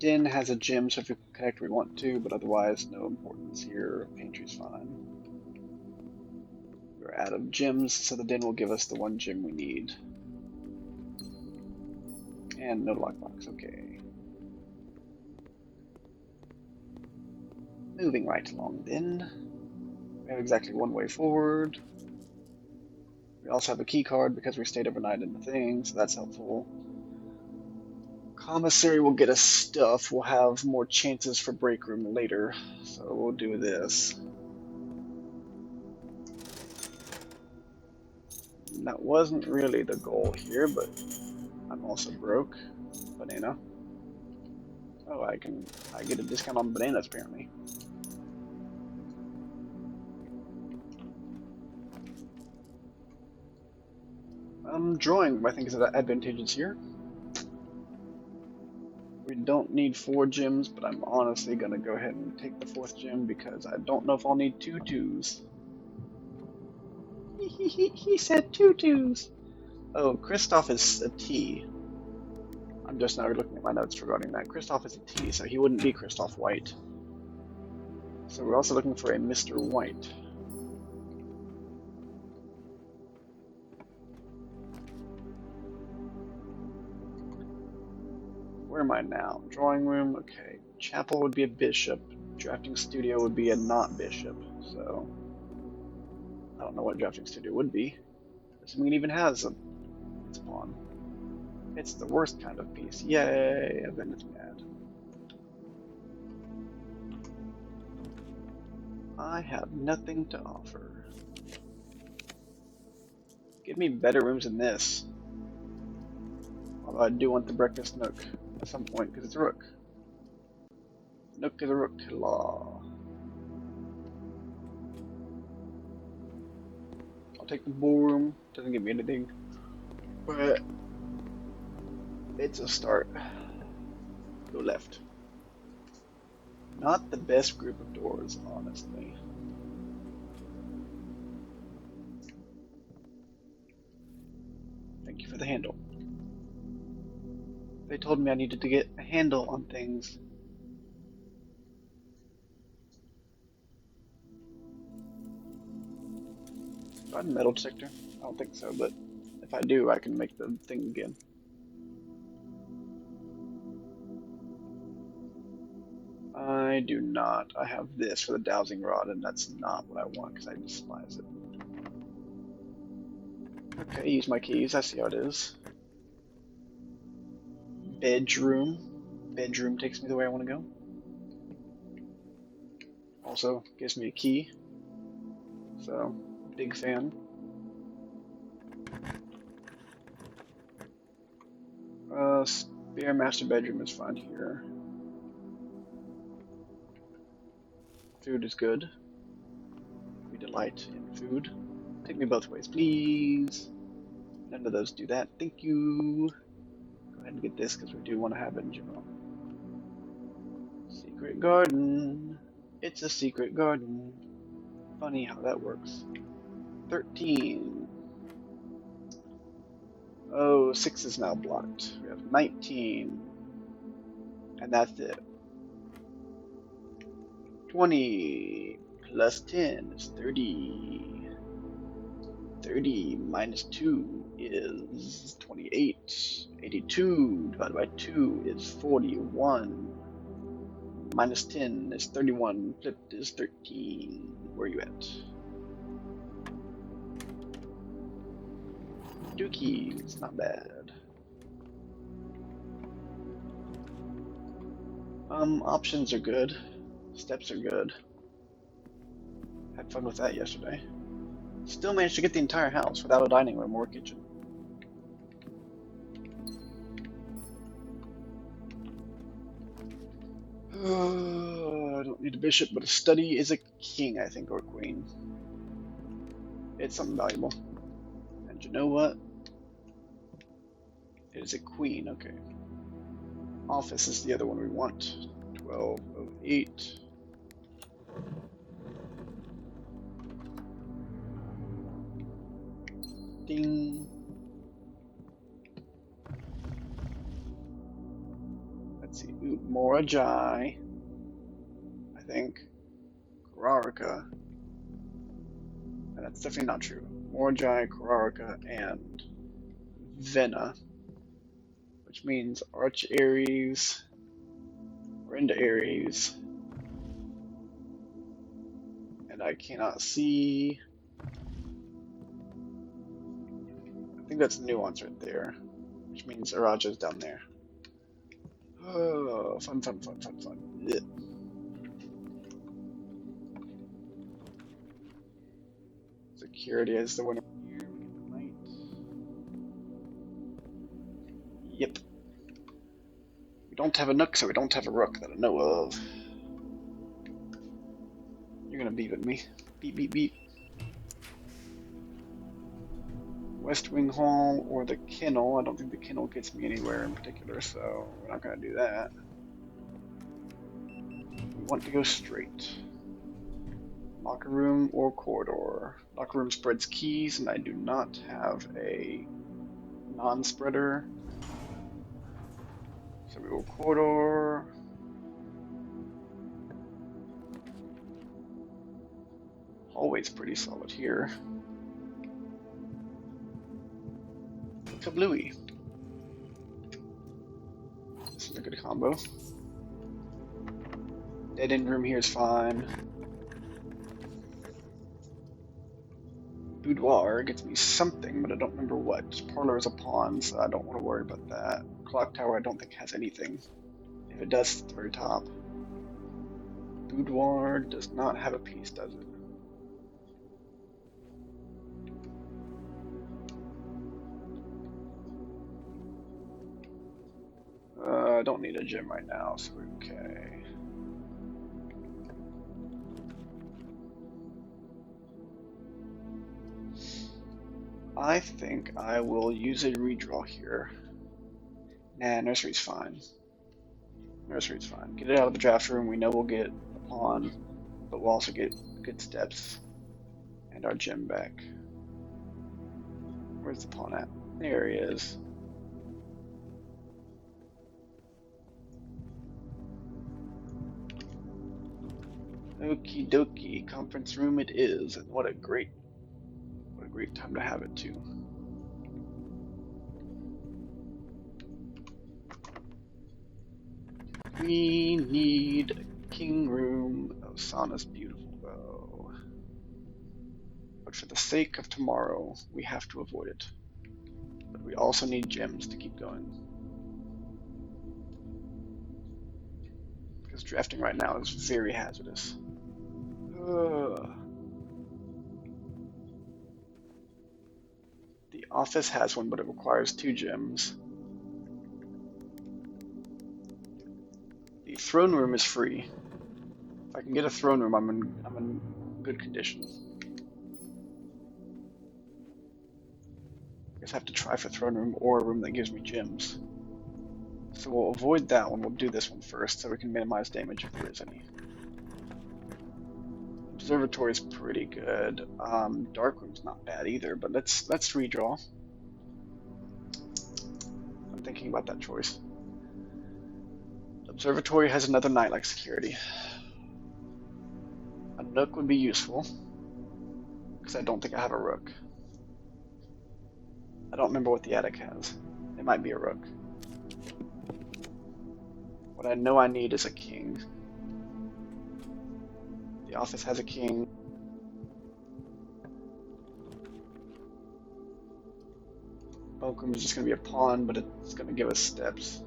Den has a gym, so if we connect, we want to, but otherwise, no importance here. Pantry's fine. We're out of gyms, so the den will give us the one gym we need. And no lockbox, okay. Moving right along then. We have exactly one way forward. We also have a key card because we stayed overnight in the thing, so that's helpful. Commissary will get us stuff. We'll have more chances for break room later, so we'll do this. That wasn't really the goal here, but I'm also broke. Banana. Oh, I get a discount on bananas apparently. Drawing I think is advantageous here. We don't need 4 gems, but I'm honestly gonna go ahead and take the 4th gem because I don't know if I'll need 2 twos. He said 2 twos. Oh, Kristoff is a T. I'm just now looking at my notes regarding that. Kristoff is a T, so he wouldn't be Kristoff White. So we're also looking for a Mr. White. Where am I now? Drawing room, okay. Chapel would be a bishop. Drafting studio would be a not bishop, so I don't know what drafting studio would be. Assuming it even has its pawn. It's the worst kind of piece. Yay, then it's mad. I have nothing to offer. Give me better rooms than this. Although I do want the breakfast nook at some point because it's a rook. Nook is a rook law. I'll take the ballroom. Doesn't give me anything, but it's a start. Go left. Not the best group of doors, honestly. Thank you for the handle. They told me I needed to get a handle on things. Do I have a metal detector? I don't think so, but if I do, I can make the thing again. I do not. I have this for the dowsing rod, and that's not what I want because I despise it. Okay, use my keys. I see how it is. Bedroom. Bedroom takes me the way I want to go. Also gives me a key. So, big fan. Spare master bedroom is fine here. Food is good. We delight in food. Take me both ways, please. None of those do that. Thank you. Go ahead and get this because we do want to have it in general. Secret garden. It's a secret garden. Funny how that works. 13. Oh, 6 is now blocked. We have 19. And that's it. 20 plus 10 is 30. 30 minus 2 is 28. 82 divided by 2 is 41. Minus 10 is 31. Flipped is 13. Where are you at? Dookie, it's not bad. Options are good. Steps are good. Had fun with that yesterday. Still managed to get the entire house without a dining room or a kitchen. I don't need a bishop, but a study is a king, I think, or a queen. It's something valuable. And you know what? It is a queen, okay. Office is the other one we want. 1208. Ding. Let's see. Ooh, Morajai. I think. Kararika. And that's definitely not true. Morajai, Kararika, and Vena. Which means Arch Aries. We're into Aries. And I cannot see. I think that's nuance right there. Which means Araja's down there. Oh, fun. Yeah. Security is the winner here. We get the knight. Yep. We don't have a nook, so we don't have a rook that I know of. You're gonna beep at me. Beep, beep, beep. West Wing Hall or the Kennel. I don't think the Kennel gets me anywhere in particular, so we're not gonna do that. We want to go straight. Locker room or corridor. Locker room spreads keys, and I do not have a non-spreader. So we will corridor. Hallway's pretty solid here. Kablooey. This is a good combo. Dead end room here is fine. Boudoir gets me something, but I don't remember what. Parlor is a pawn, so I don't want to worry about that. Clock tower I don't think has anything. If it does, it's at the very top. Boudoir does not have a piece, does it? I don't need a gym right now, so we're okay. I think I will use a redraw here. Nah, nursery's fine. Nursery's fine. Get it out of the draft room. We know we'll get a pawn, but we'll also get good steps and our gem back. Where's the pawn at? There he is. Okie dokie, conference room it is, and what a great great time to have it too. We need a king room. Osana's beautiful though. But for the sake of tomorrow, we have to avoid it. But we also need gems to keep going. Because drafting right now is very hazardous. The office has one, but it requires 2 gems. The throne room is free. If I can get a throne room, I'm in good condition. I guess I have to try for throne room or a room that gives me gems. So we'll avoid that one. We'll do this one first, so we can minimize damage if there is any. Observatory is pretty good. Dark room's not bad either, but let's redraw. I'm thinking about that choice. Observatory has another night-like security. A nook would be useful, because I don't think I have a rook. I don't remember what the attic has. It might be a rook. What I know I need is a king. The office has a king. Welcome is just going to be a pawn, but it's going to give us steps.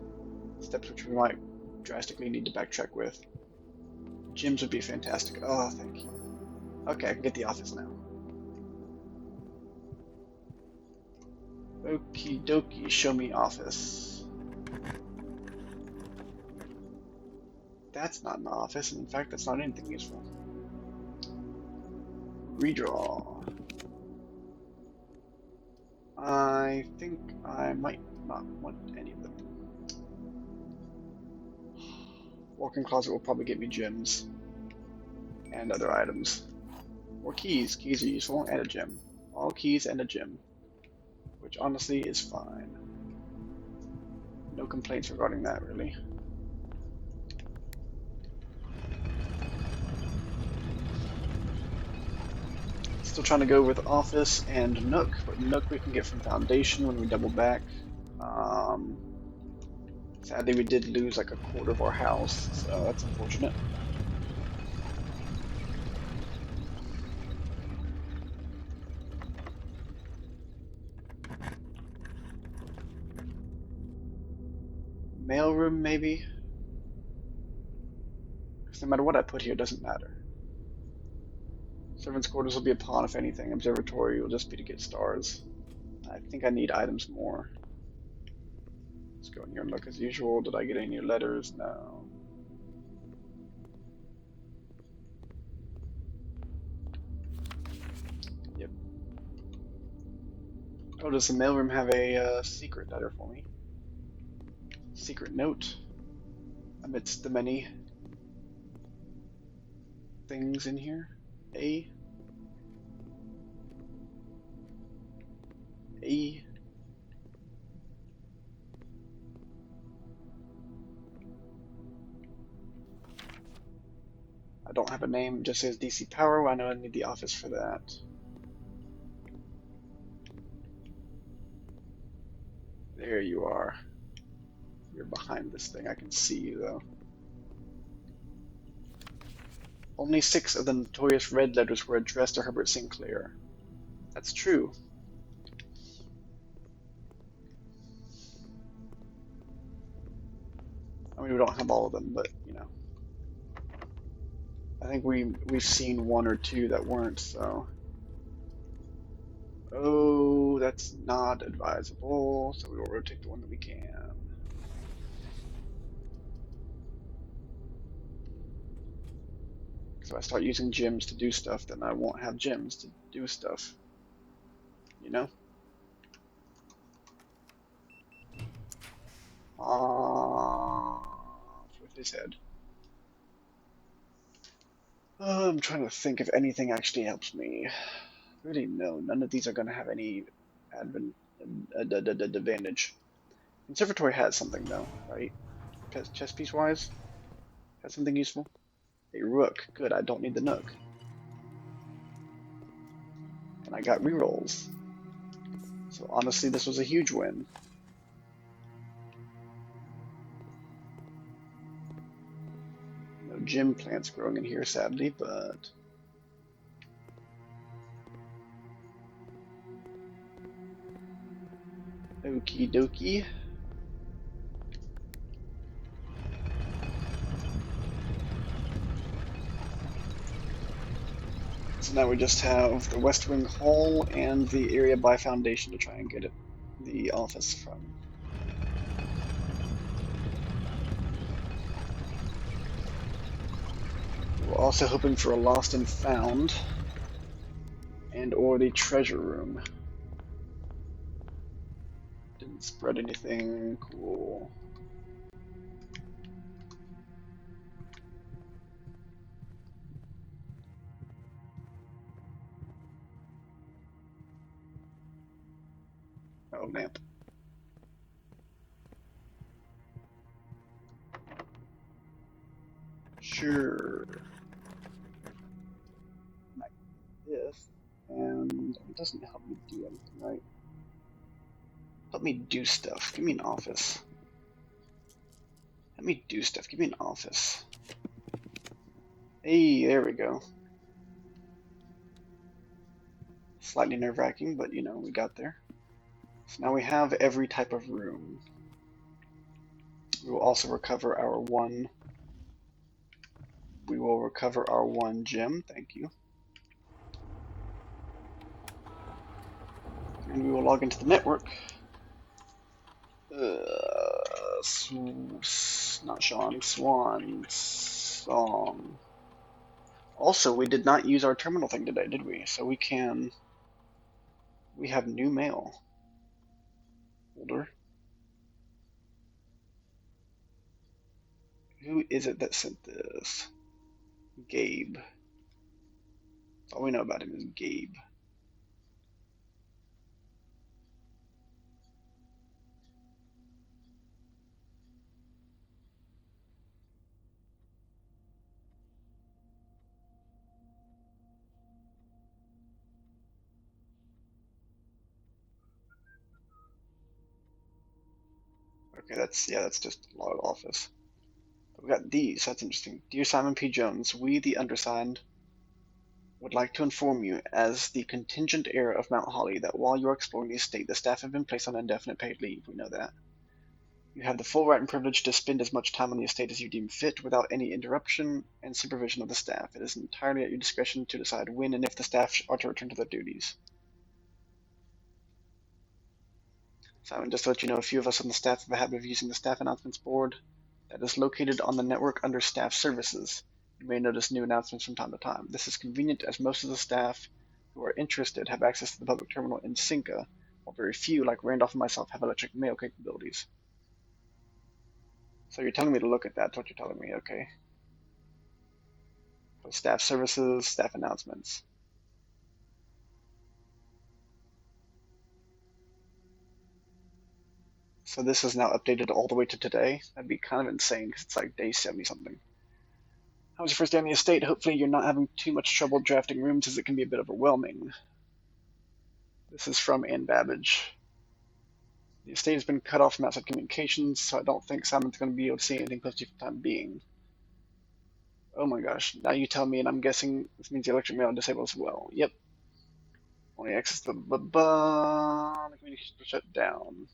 Steps which we might drastically need to backtrack with. Gems would be fantastic. Oh, thank you. Okay, I can get the office now. Okie dokie, show me office. That's not an office, and in fact, that's not anything useful. Redraw. I think I might not want any of them. Walk-in closet will probably get me gems and other items. Or keys. Keys are useful, and a gem. All keys and a gem, which honestly is fine. No complaints regarding that, really. Still trying to go with office and nook, but nook we can get from foundation when we double back. Sadly, we did lose like a quarter of our house, so that's unfortunate. Mailroom, maybe? Because no matter what I put here, it doesn't matter. Servants' quarters will be a pawn, if anything. Observatory will just be to get stars. I think I need items more. Let's go in here and look as usual. Did I get any new letters? No. Yep. Oh, does the mailroom have a secret letter for me? Secret note amidst the many things in here. A. I don't have a name, it just says DC Power. I know I need the office for that. There you are. You're behind this thing. I can see you though. Only 6 of the notorious red letters were addressed to Herbert Sinclair. That's true. I mean, we don't have all of them, but you know. I think we've seen 1 or 2 that weren't, so. Oh, that's not advisable, so we will rotate the one that we can. So I start using gems to do stuff, then I won't have gems to do stuff. You know? With his head. I'm trying to think if anything actually helps me. Really, no. None of these are going to have any advantage. Conservatory has something, though, right? Chess piece-wise? Has something useful? A rook. Good, I don't need the nook. And I got rerolls. So honestly, this was a huge win. No gym plants growing in here, sadly, but okie dokie. So now we just have the West Wing Hall and the area by Foundation to try and get it, the office from. We're also hoping for a lost and found and or the treasure room. Didn't spread anything cool. Oh, lamp. Sure. Like this. And it doesn't help me do anything, right? Help me do stuff. Give me an office. Let me do stuff. Give me an office. Hey, there we go. Slightly nerve-wracking, but you know, we got there. So now we have every type of room. We will also recover our one. We will recover our one gem. Thank you. And we will log into the network. Not Sean. Swan. Song. Also, we did not use our terminal thing today, did we? So we can. We have new mail. Holder. Who is it that sent this? Gabe. All we know about him is Gabe. Okay, that's just a log office. We got these. That's interesting. Dear Simon P. Jones, we, the undersigned, would like to inform you, as the contingent heir of Mount Holly, that while you are exploring the estate, the staff have been placed on indefinite paid leave. We know that. You have the full right and privilege to spend as much time on the estate as you deem fit, without any interruption and supervision of the staff. It is entirely at your discretion to decide when and if the staff are to return to their duties. Simon, just to let you know, a few of us on the staff have a habit of using the staff announcements board that is located on the network under staff services. You may notice new announcements from time to time. This is convenient, as most of the staff who are interested have access to the public terminal in Cinca, while very few, like Randolph and myself, have electric mail capabilities. So you're telling me to look at that, that's what you're telling me, okay. So staff services, staff announcements. So this is now updated all the way to today. That'd be kind of insane, because it's like day 70 something. How was your first day on the estate? Hopefully you're not having too much trouble drafting rooms, as it can be a bit overwhelming. This is from Ann Babbage. The estate has been cut off from outside communications, so I don't think Simon's going to be able to see anything close to you for the time being. Oh my gosh, now you tell me, and I'm guessing this means the electric mail is disabled as well. Yep. Only access to the communications were shut down.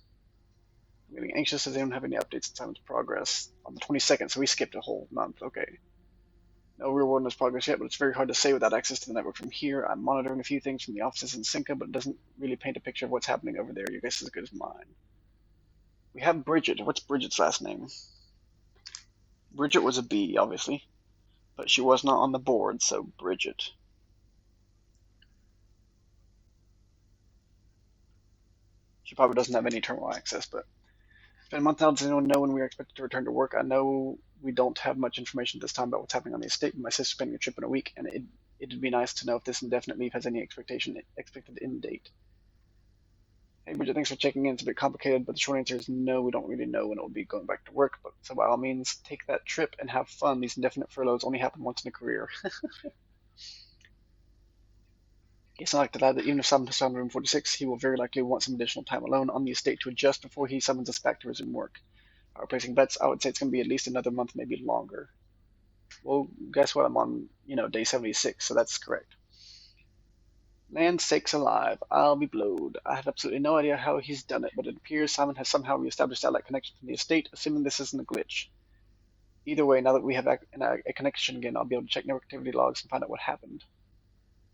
I'm getting anxious as they don't have any updates on Simon's progress on the 22nd, so we skipped a whole month. Okay. No real world knows progress yet, but it's very hard to say without access to the network from here. I'm monitoring a few things from the offices in Cinca, but it doesn't really paint a picture of what's happening over there. Your guess is as good as mine. We have Bridget. What's Bridget's last name? Bridget was a B, obviously, but she was not on the board, so Bridget. She probably doesn't have any terminal access, but it's been a month now. Does anyone know when we are expected to return to work? I know we don't have much information at this time about what's happening on the estate, but my sister's spending a trip in a week, and it'd be nice to know if this indefinite leave has any expected end date. Hey Bridget, thanks for checking in. It's a bit complicated, but the short answer is no, we don't really know when it will be going back to work. But so by all means, take that trip and have fun. These indefinite furloughs only happen once in a career. It's not like the lad that even if Simon has found room 46, he will very likely want some additional time alone on the estate to adjust before he summons us back to resume work. Placing bets, I would say it's going to be at least another month, maybe longer. Well, guess what? I'm on, day 76, so that's correct. Land sakes alive, I'll be blowed. I have absolutely no idea how he's done it, but it appears Simon has somehow reestablished satellite connection to the estate, assuming this isn't a glitch. Either way, now that we have a connection again, I'll be able to check network activity logs and find out what happened.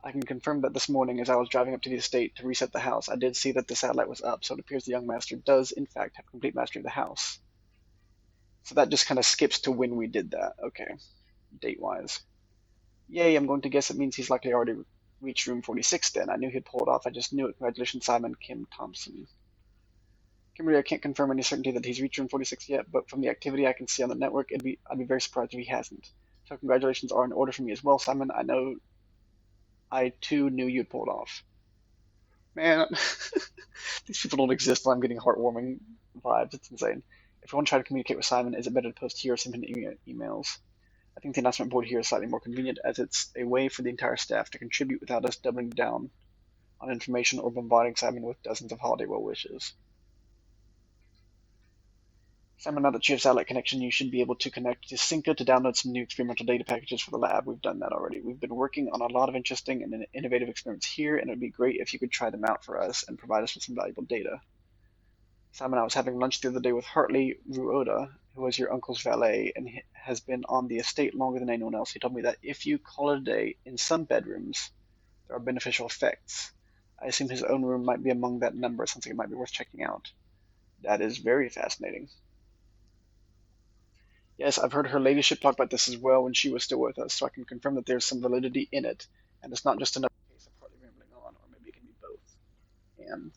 I can confirm that this morning, as I was driving up to the estate to reset the house, I did see that the satellite was up, so it appears the young master does, in fact, have complete mastery of the house. So that just kind of skips to when we did that. Okay, date-wise. Yay, I'm going to guess it means he's likely already reached room 46 then. I knew he'd pull it off. I just knew it. Congratulations, Simon Kim Thompson. Kimberly, I can't confirm any certainty that he's reached room 46 yet, but from the activity I can see on the network, I'd be very surprised if he hasn't. So congratulations are in order for me as well, Simon. I too knew you'd pull it off. Man, these people don't exist while I'm getting heartwarming vibes. It's insane. If you want to try to communicate with Simon, is it better to post here or send him emails? I think the announcement board here is slightly more convenient as it's a way for the entire staff to contribute without us doubling down on information or bombarding Simon with dozens of holiday well wishes. Simon, now that you have satellite connection, you should be able to connect to Synca to download some new experimental data packages for the lab. We've done that already. We've been working on a lot of interesting and innovative experiments here, and it would be great if you could try them out for us and provide us with some valuable data. Simon, I was having lunch the other day with Hartley Ruoda, who was your uncle's valet and has been on the estate longer than anyone else. He told me that if you call it a day in some bedrooms, there are beneficial effects. I assume his own room might be among that number. Sounds like it might be worth checking out. That is very fascinating. Yes, I've heard her ladyship talk about this as well when she was still with us, so I can confirm that there's some validity in it, and it's not just another case of Hartley rambling on, or maybe it can be both. And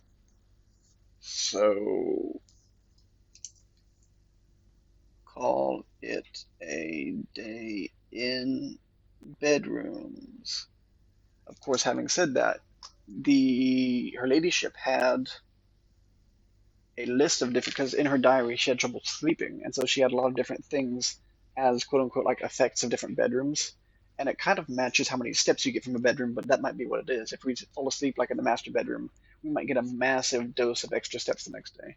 so, call it a day in bedrooms. Of course, having said that, her ladyship had a list of different, because in her diary she had trouble sleeping, and so she had a lot of different things as quote unquote like effects of different bedrooms, and it kind of matches how many steps you get from a bedroom, but that might be what it is. If we fall asleep like in the master bedroom, we might get a massive dose of extra steps the next day,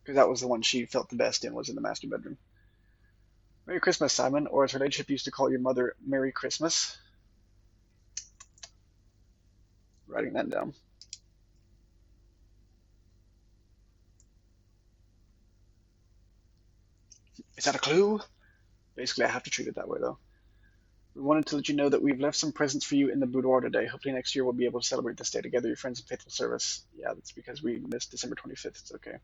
because that was the one she felt the best in, was in the master bedroom. Merry Christmas, Simon, or as her ladyship used to call your mother, Merry Christmas. Writing that down. Is that a clue? Basically, I have to treat it that way, though. We wanted to let you know that we've left some presents for you in the boudoir today. Hopefully next year we'll be able to celebrate this day together, your friends in faithful service. Yeah, that's because we missed December 25th. It's okay.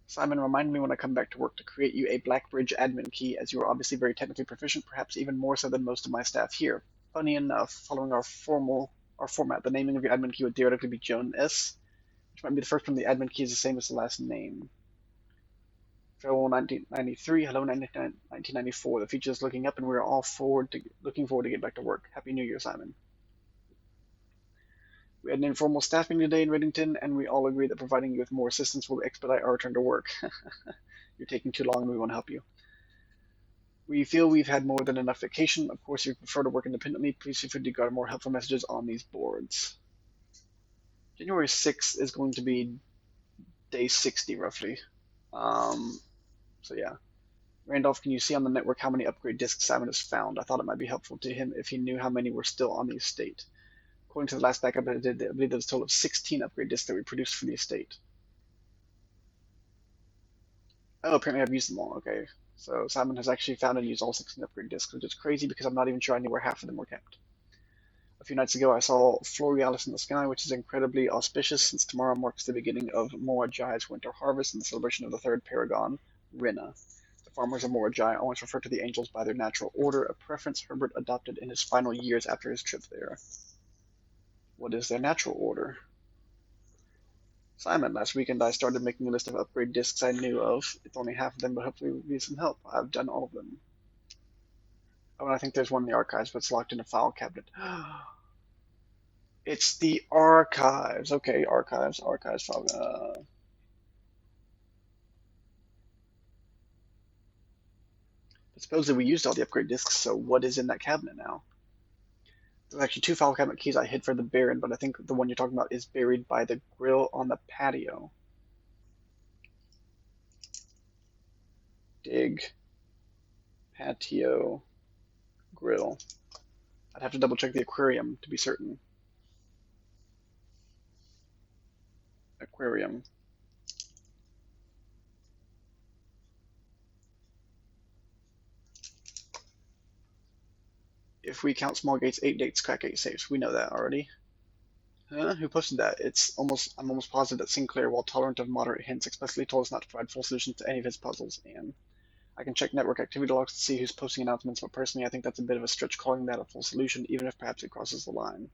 Simon, remind me when I come back to work to create you a Blackbridge admin key, as you are obviously very technically proficient, perhaps even more so than most of my staff here. Funny enough, following our format, the naming of your admin key would theoretically be Joan S., which might be the first time the admin key is the same as the last name. Farewell 1993, hello 1994. The future is looking up, and we're all looking forward to get back to work. Happy New Year, Simon. We had an informal staff meeting today in Reddington, and we all agree that providing you with more assistance will expedite our return to work. You're taking too long, and we want to help you. We feel we've had more than enough vacation. Of course, if you prefer to work independently, please feel free to guard more helpful messages on these boards. January 6th is going to be day 60, roughly. So yeah. Randolph, can you see on the network how many upgrade discs Simon has found? I thought it might be helpful to him if he knew how many were still on the estate. According to the last backup I did, I believe there was a total of 16 upgrade discs that we produced for the estate. Oh, apparently I've used them all. Okay. So Simon has actually found and used all 16 upgrade discs, which is crazy because I'm not even sure I knew where half of them were kept. A few nights ago, I saw Florealis in the sky, which is incredibly auspicious since tomorrow marks the beginning of Moa-Jai's winter harvest and the celebration of the third paragon, Rinna. The farmers of Moa-Jai always refer to the angels by their natural order, a preference Herbert adopted in his final years after his trip there. What is their natural order? Simon, last weekend I started making a list of upgrade discs I knew of. It's only half of them, but hopefully it will be some help. I've done all of them. Oh, and I think there's one in the archives, but it's locked in a file cabinet. It's the archives. Okay, archives file. But supposedly we used all the upgrade discs, so what is in that cabinet now? There's actually two file cabinet keys I hid for the Baron, but I think the one you're talking about is buried by the grill on the patio. Dig. Patio. Grill. I'd have to double check the aquarium to be certain. Aquarium. If we count small gates, 8 gates, crack 8 safes. We know that already. Who posted that? I'm almost positive that Sinclair, while tolerant of moderate hints, explicitly told us not to provide full solutions to any of his puzzles. And I can check network activity logs to see who's posting announcements, but personally, I think that's a bit of a stretch calling that a full solution, even if perhaps it crosses the line.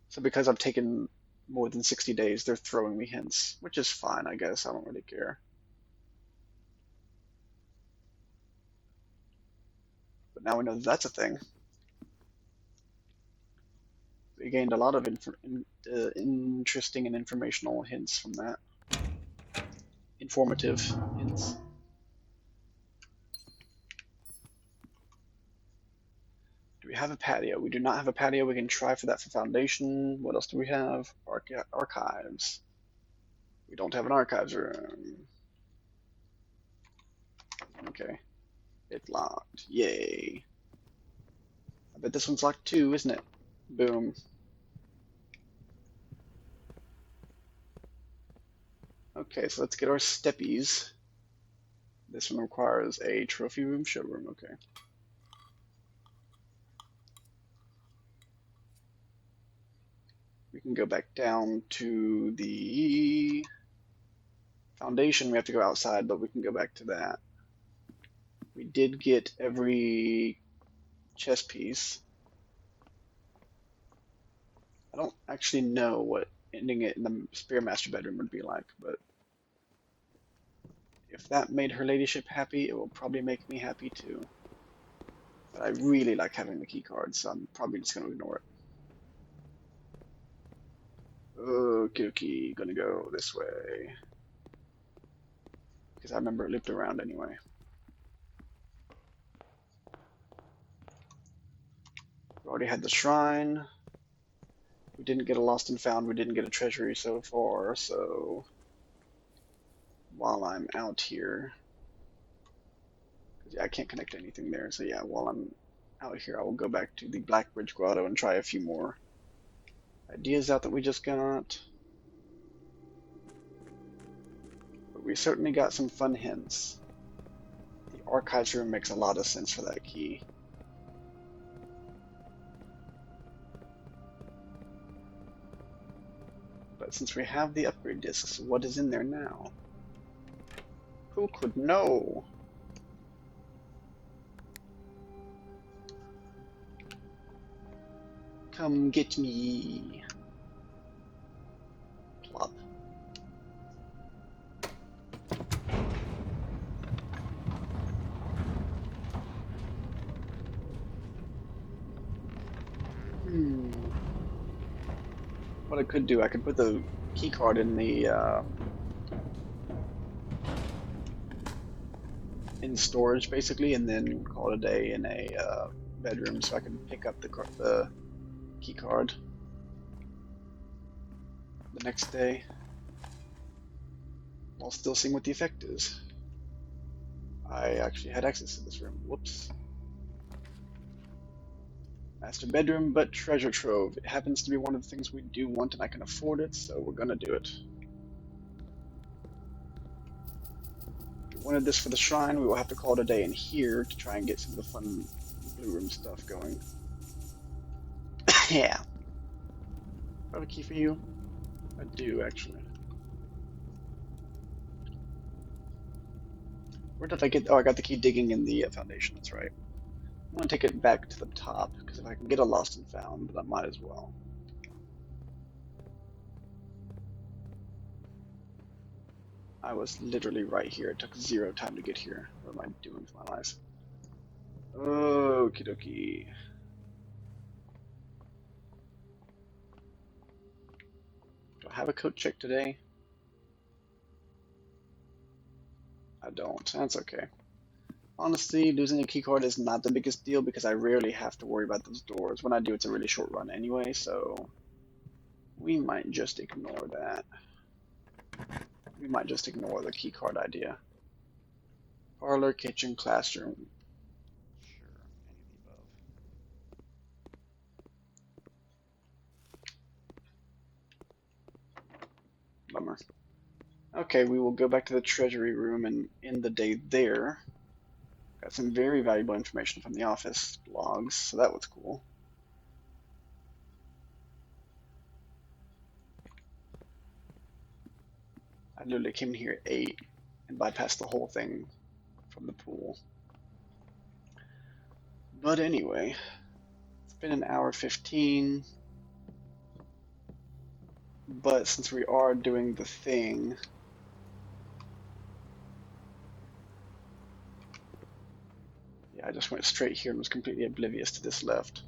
So because I've taken more than 60 days, they're throwing me hints, which is fine, I guess. I don't really care. But now we know that's a thing. We gained a lot of interesting and informational hints from that. Informative hints. Do we have a patio? We do not have a patio. We can try for that for foundation. What else do we have? Archives. We don't have an archives room. Okay. It's locked. Yay. I bet this one's locked too, isn't it? Boom. Okay, so let's get our steppies. This one requires a trophy room, showroom. Okay. We can go back down to the foundation. We have to go outside, but we can go back to that. We did get every chess piece. I don't actually know what ending it in the Spear Master bedroom would be like, but if that made her ladyship happy, it will probably make me happy too. But I really like having the key card, so I'm probably just going to ignore it. Okay, gonna go this way. Because I remember it looped around anyway. We already had the shrine. We didn't get a lost and found. We didn't get a treasury so far, so while I'm out here, yeah, I can't connect anything there. So yeah, while I'm out here, I will go back to the Blackbridge Grotto and try a few more ideas out that we just got. But we certainly got some fun hints. The archives room makes a lot of sense for that key. But since we have the upgrade discs, what is in there now? Who could know? Come get me. Plop. What I could do, I could put the key card in the in storage basically, and then call it a day in a bedroom, so I can pick up the key card the next day while still seeing what the effect is. I actually had access to this room. Whoops. Master bedroom, but treasure trove. It happens to be one of the things we do want, and I can afford it, so we're gonna do it. If we wanted this for the shrine, we will have to call it a day in here to try and get some of the fun blue room stuff going. Yeah. Do I have a key for you? I do, actually. Where did I get? Oh, I got the key digging in the foundation. That's right. I'm gonna take it back to the top because if I can get a lost and found, then I might as well. I was literally right here. It took 0 time to get here. What am I doing with my life? Okie dokie. Do I have a coat check today? I don't. That's okay. Honestly, losing a keycard is not the biggest deal because I rarely have to worry about those doors. When I do, it's a really short run anyway, so we might just ignore that. We might just ignore the keycard idea. Parlor, kitchen, classroom. Sure, any of the above. Bummer. Okay, we will go back to the treasury room and end the day there. Got some very valuable information from the office logs, so that was cool. I literally came in here at 8 and bypassed the whole thing from the pool. But anyway, it's been an hour 15. But since we are doing the thing, yeah, I just went straight here and was completely oblivious to this left.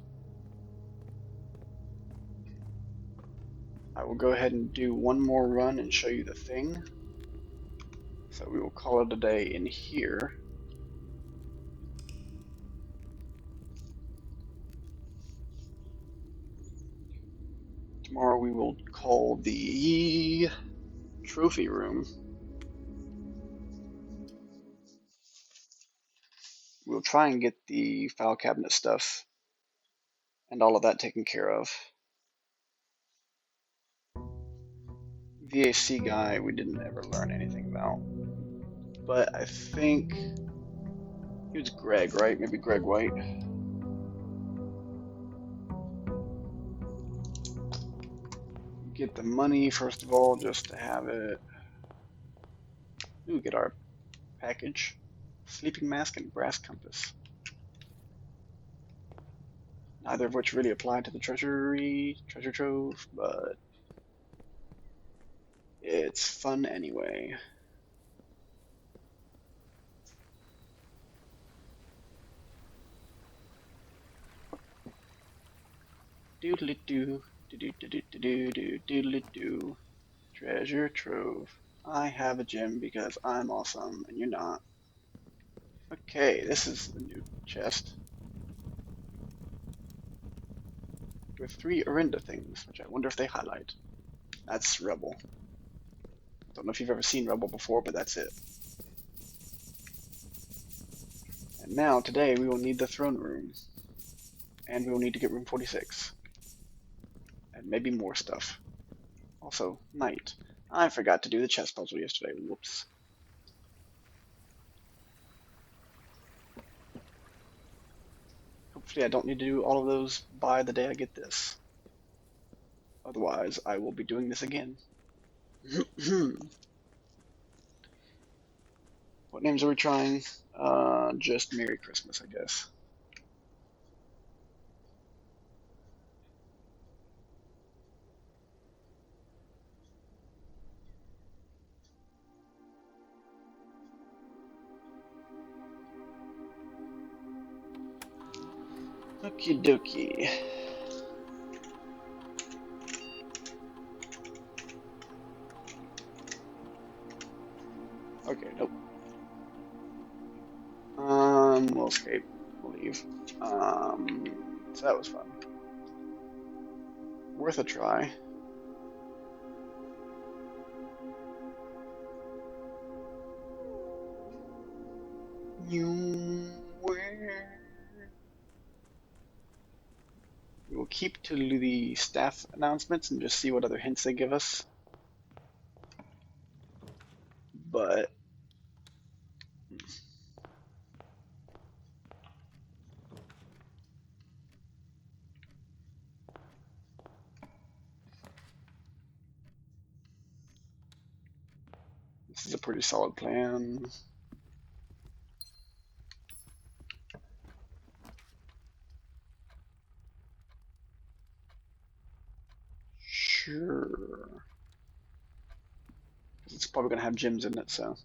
I will go ahead and do one more run and show you the thing. So we will call it a day in here. Tomorrow we will call the trophy room. We'll try and get the file cabinet stuff and all of that taken care of. VAC guy, we didn't ever learn anything about. But I think he was Greg, right? Maybe Greg White. Get the money first of all, just to have it. Ooh, get our package. Sleeping mask and brass compass. Neither of which really apply to the treasure trove, but it's fun anyway. Doodly doo, doodly doo. Treasure trove. I have a gem because I'm awesome and you're not. Okay, this is the new chest. With 3 Orinda things, which I wonder if they highlight. That's Rebel. Don't know if you've ever seen Rebel before, but that's it. And now, today, we will need the throne room. And we will need to get room 46. And maybe more stuff. Also, night. I forgot to do the chess puzzle yesterday. Whoops. Hopefully I don't need to do all of those by the day I get this. Otherwise, I will be doing this again. What names are we trying? Just Merry Christmas, I guess. Okie dokie. Okay, nope. We'll escape. We'll leave. So that was fun. Worth a try. We will keep to the staff announcements and just see what other hints they give us. But this is a pretty solid plan. Sure. It's probably going to have gyms in it, so.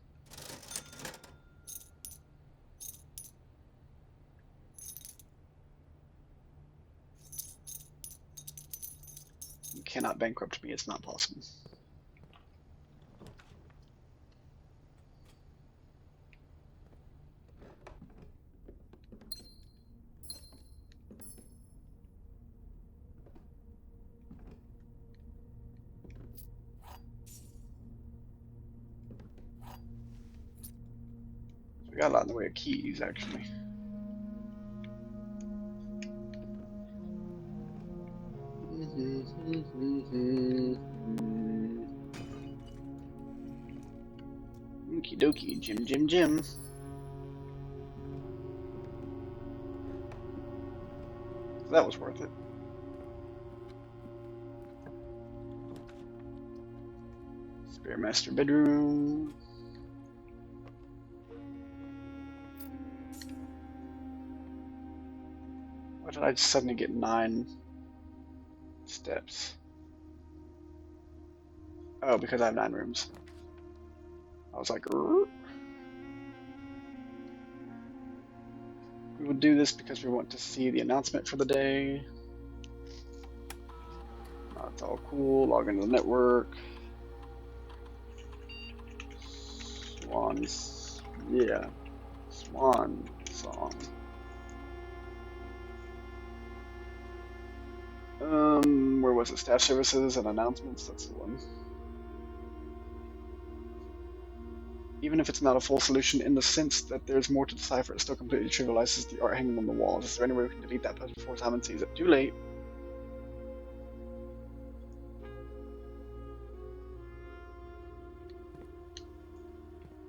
You cannot bankrupt me, it's not possible. got a lot in the way of keys, actually. Okie dokie, Jim. So that was worth it. Spare master bedroom. Why did I suddenly get 9 steps? Oh, because I have 9 rooms. I was like, "Rrr." We will do this because we want to see the announcement for the day. That's all cool. Log into the network. Swans. Yeah. Swan song. Where was it? Staff services and announcements? That's the one. Even if it's not a full solution in the sense that there's more to decipher, it still completely trivializes the art hanging on the walls. Is there any way we can delete that post before Simon sees it? Too late.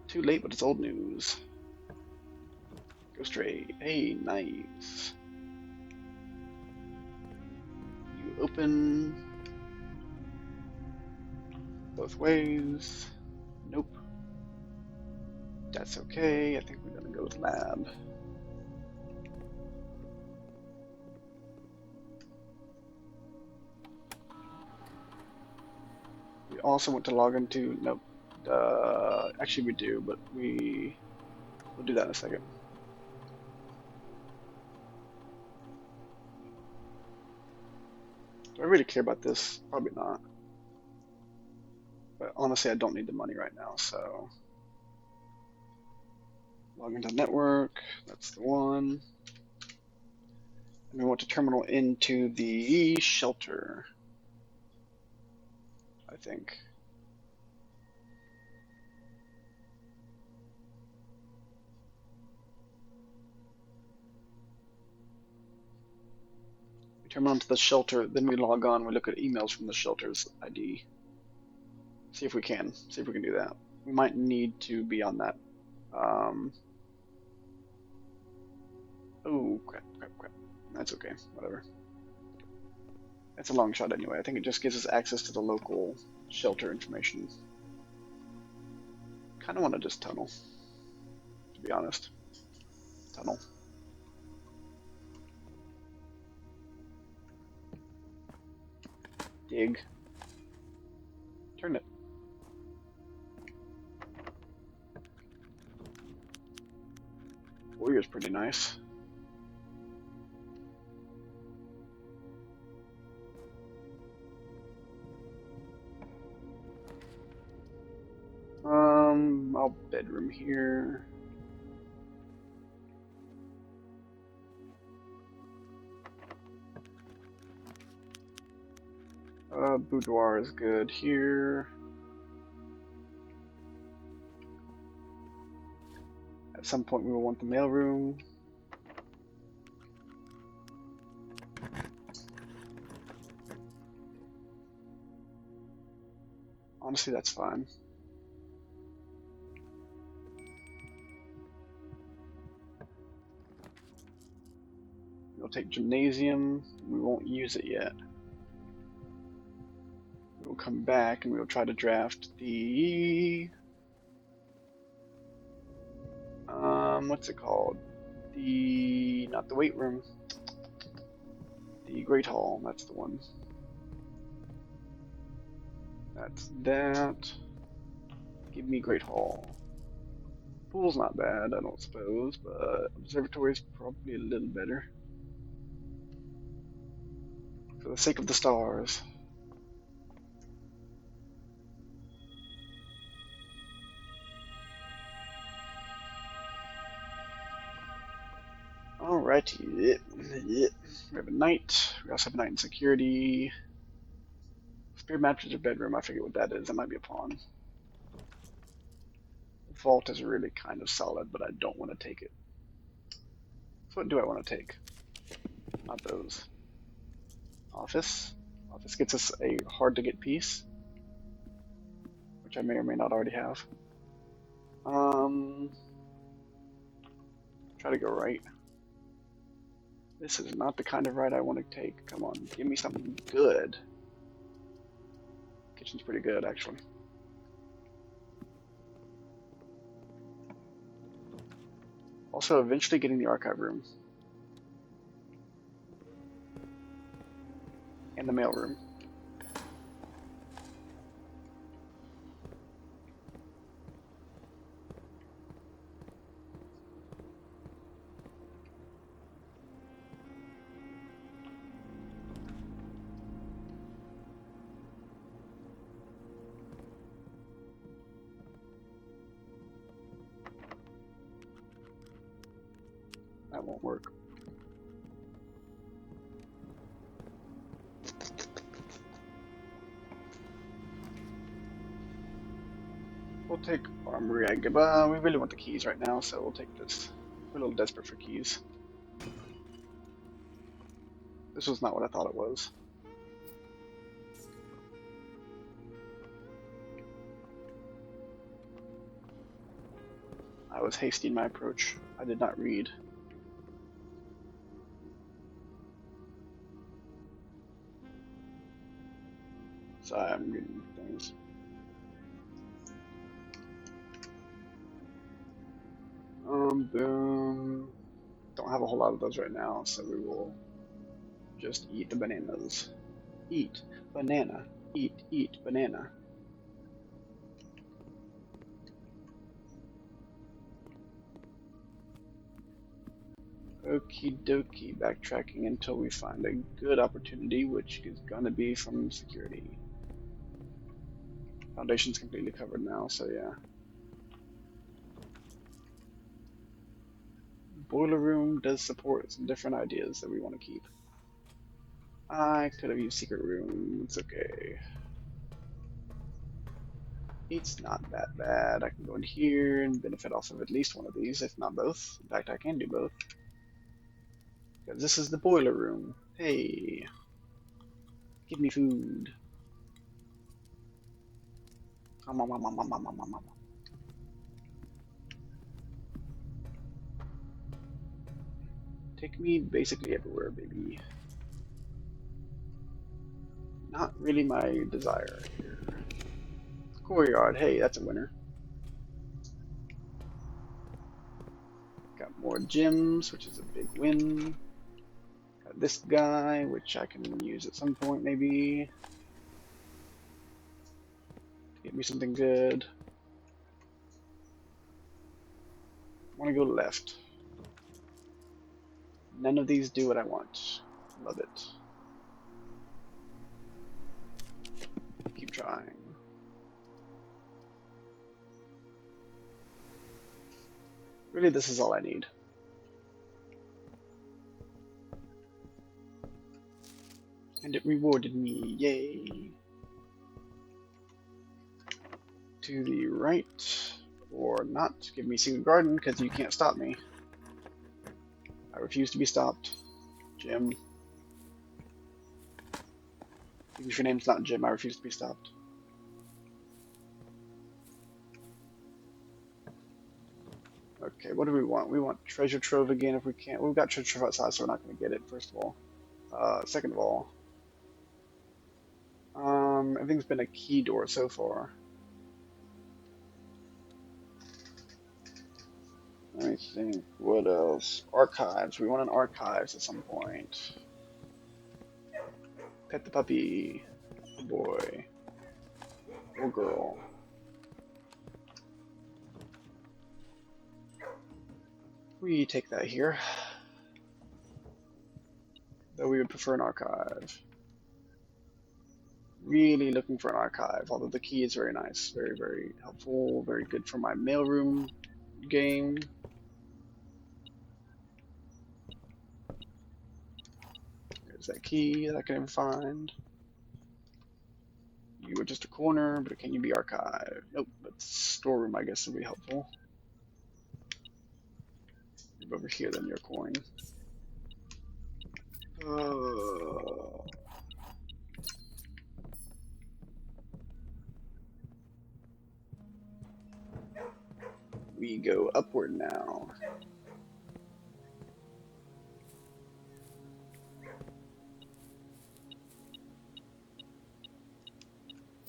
Too late, but it's old news. Go straight. Hey, nice. You open both ways. Nope. That's okay. I think we're gonna go with lab. We also want to log into, nope. Actually we do, but we'll do that in a second. Do I really care about this? Probably not. But honestly, I don't need the money right now, so. Log into network, that's the one. And we want to terminal into the shelter, I think. We terminal into the shelter, then we log on, we look at emails from the shelter's ID. See if we can do that. We might need to be on that. Oh, crap. That's okay, whatever. It's a long shot anyway. I think it just gives us access to the local shelter information. Kind of want to just tunnel, to be honest. Tunnel. Dig. Turn it. Warrior's pretty nice. I'll bedroom here. Boudoir is good here. At some point we will want the mailroom. Honestly, that's fine. We'll take gymnasium. We won't use it yet. We'll come back and we'll try to draft the what's it called? Not the weight room. The Great Hall, that's the one. That's that. Give me Great Hall. Pool's not bad, I don't suppose, but observatory's probably a little better. For the sake of the stars. Alrighty, we have a knight. We also have a knight in security. Spare mattress or bedroom, I forget what that is. That might be a pawn. Vault is really kind of solid, but I don't want to take it. So what do I want to take? Not those. Office. Office gets us a hard to get piece, which I may or may not already have. Try to go right. This is not the kind of right I want to take. Come on, give me something good. Kitchen's pretty good, actually. Also, eventually getting the archive room. And the mail room. That won't work. We'll take armory. We really want the keys right now, so we'll take this. We're a little desperate for keys. This was not what I thought it was. I was hasty in my approach. I did not read. So I'm reading things. Boom. Don't have a whole lot of those right now, so we will just eat the bananas. Eat banana. Eat banana. Okie dokie, backtracking until we find a good opportunity, which is gonna be from security. Foundation's completely covered now, so yeah. Boiler room does support some different ideas that we want to keep. I could have used secret room, it's okay. It's not that bad. I can go in here and benefit off of at least one of these, if not both. In fact, I can do both. Because this is the boiler room. Hey, give me food. Take me basically everywhere, baby. Not really my desire here. Courtyard, hey, that's a winner. Got more gems, which is a big win. Got this guy, which I can use at some point, maybe. Get me something good. I want to go left. None of these do what I want. Love it. Keep trying. Really, this is all I need. And it rewarded me, yay. To the right, or not. Give me Secret Garden, because you can't stop me. I refuse to be stopped. Jim. Even if your name's not Jim, I refuse to be stopped. Okay, what do we want? We want treasure trove again if we can. We've got treasure trove outside, so we're not going to get it, first of all. Second of all, everything's been a key door so far. Let me think, what else? Archives. We want an archives at some point. Pet the puppy. Good boy. Or girl. We take that here. Though we would prefer an archive. Really looking for an archive, although the key is very nice. Very, very helpful. Very good for my mailroom game. There's that key that I can find. you with just a corner, but can you be archived? Nope, but storeroom, I guess, would be helpful. Move over here, then your coin. We go upward now.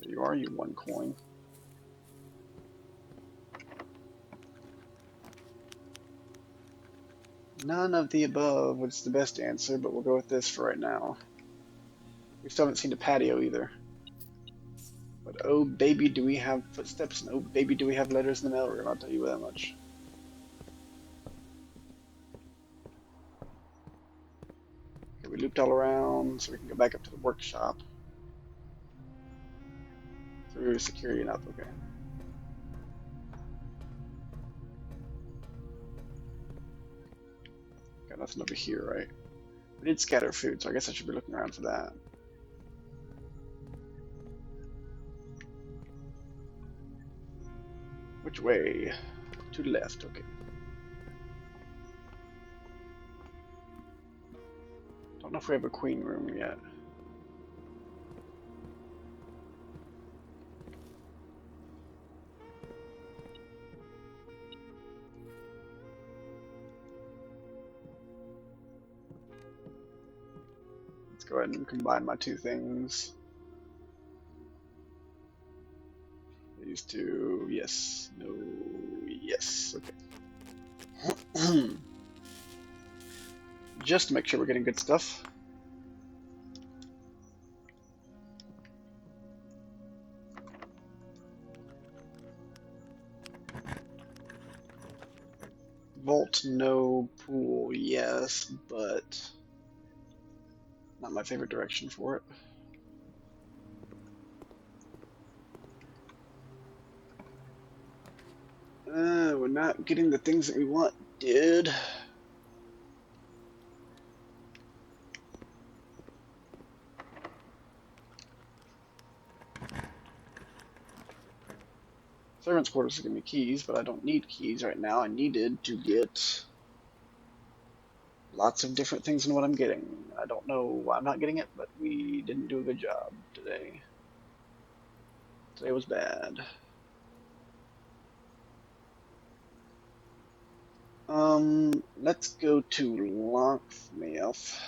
There you are, you one coin. None of the above was the best answer, but we'll go with this for right now. We still haven't seen a patio either. But oh baby, do we have footsteps, and oh baby, do we have letters in the mailroom, I'll tell you that much. Okay, we looped all around, so we can go back up to the workshop. Through security and up, okay. Got nothing over here, right? We did scatter food, so I guess I should be looking around for that. Which way? To the left, okay. Don't know if we have a queen room yet. Let's go ahead and combine my two things. These two, yes, no, yes, okay. Just to make sure we're getting good stuff. Vault, no. Pool, yes, but not my favorite direction for it. We're not getting the things that we want, dude. Servants' quarters give me keys, but I don't need keys right now. I needed to get lots of different things than what I'm getting. I don't know why I'm not getting it, but we didn't do a good job today. Today was bad. Let's go to Longsmith.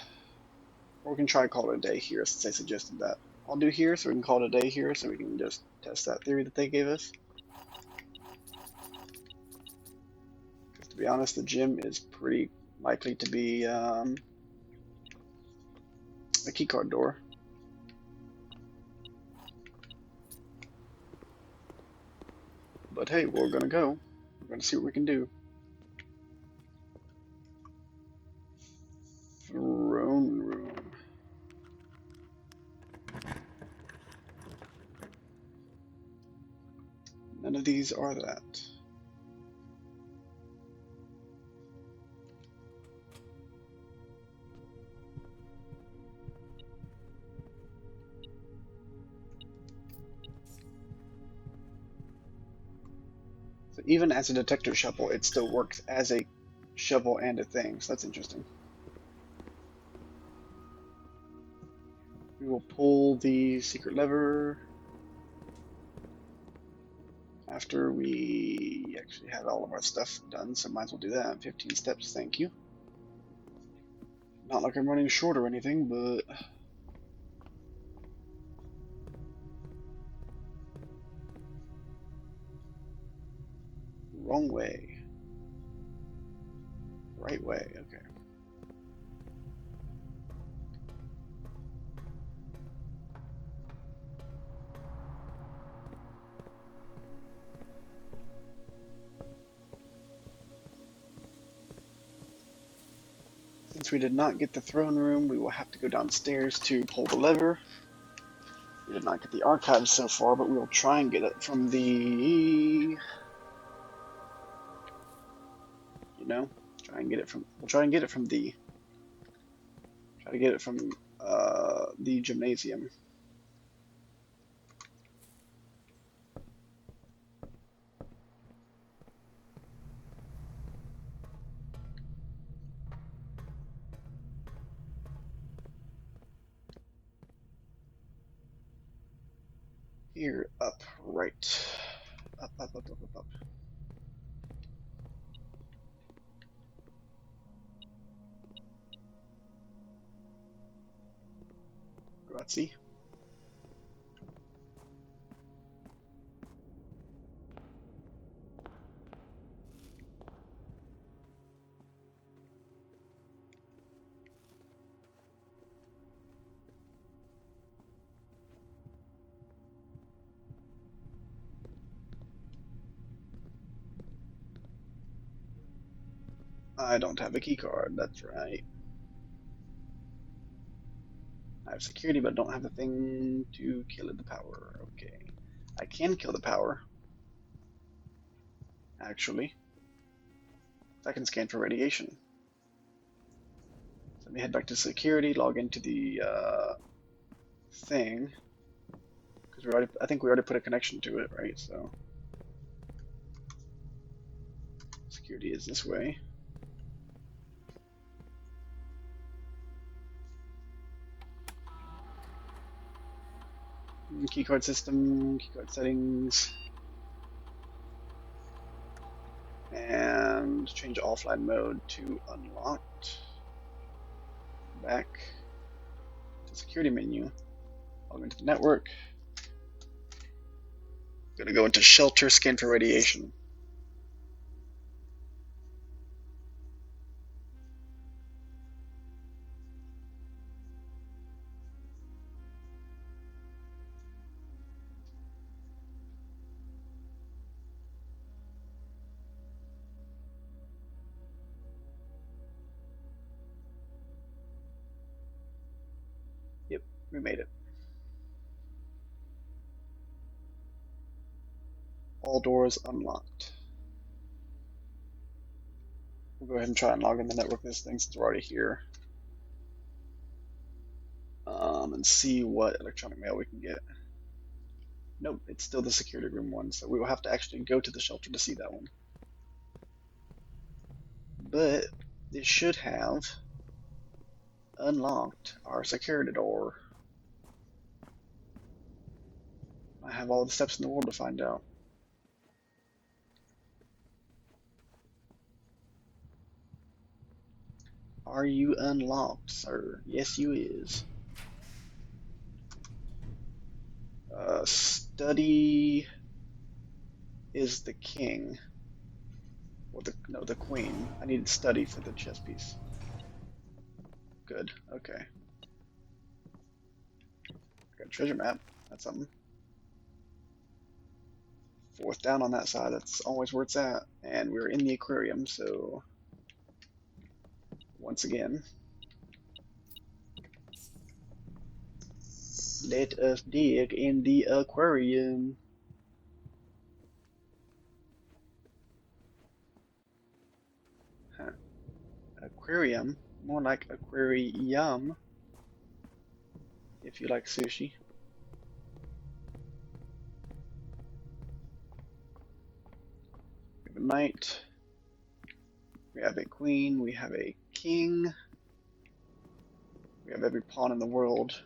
Or we can try to call it a day here since they suggested that. I'll do here so we can call it a day here so we can just test that theory that they gave us. Because to be honest, the gym is pretty likely to be a keycard door. But hey, we're gonna go. We're gonna see what we can do. Throne room. None of these are that. So even as a detector shovel, it still works as a shovel and a thing, so that's interesting. We will pull the secret lever after we actually have all of our stuff done, so might as well do that. 15 steps, thank you. Not like I'm running short or anything, but wrong way. Right way, okay. Since we did not get the throne room, we will have to go downstairs to pull the lever. We did not get the archives so far, but we will try and get it from the... we'll try and get it from the gymnasium. Here, up, right. Up, up, up, up, up, up. Grazie. I don't have a key card, that's right. I have security, but don't have the thing to kill the power. Okay. I can kill the power. Actually. I can scan for radiation. So let me head back to security, log into the thing. Because I think we already put a connection to it, right? So security is this way. Keycard system, keycard settings, and change offline mode to unlocked. Back to security menu, log into the network. Gonna go into shelter, scan for radiation. Yep, we made it. All doors unlocked. We'll go ahead and try and log in the network this thing since we're already here. And see what electronic mail we can get. Nope, it's still the security room one, so we will have to actually go to the shelter to see that one. But it should have unlocked our security door. I have all the steps in the world to find out. Are you unlocked, sir? Yes, you is. Study is the king. Or the queen. I needed study for the chess piece. Good, okay. Got a treasure map. That's something. Fourth down on that side. That's always where it's at. And we're in the aquarium, so once again, let us dig in the aquarium. Huh. Aquarium? More like aquarium, if you like sushi. We have a knight. We have a queen. We have a king. We have every pawn in the world.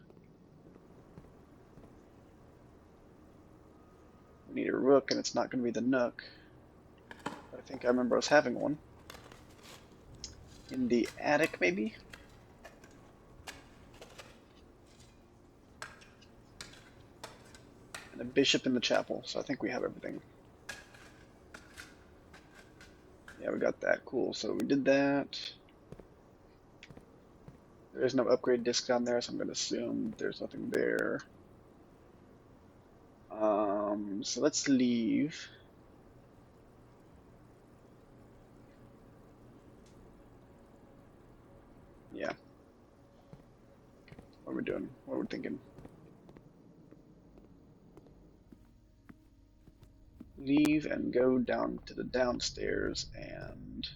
We need a rook, and it's not going to be the nook. But I think I remember us having one. In the attic, maybe? And a bishop in the chapel, so I think we have everything. Yeah, we got that. Cool. So we did that. There is no upgrade disc down there, so I'm going to assume there's nothing there. So let's leave. Yeah. What are we doing? What are we thinking? Leave and go down to the downstairs and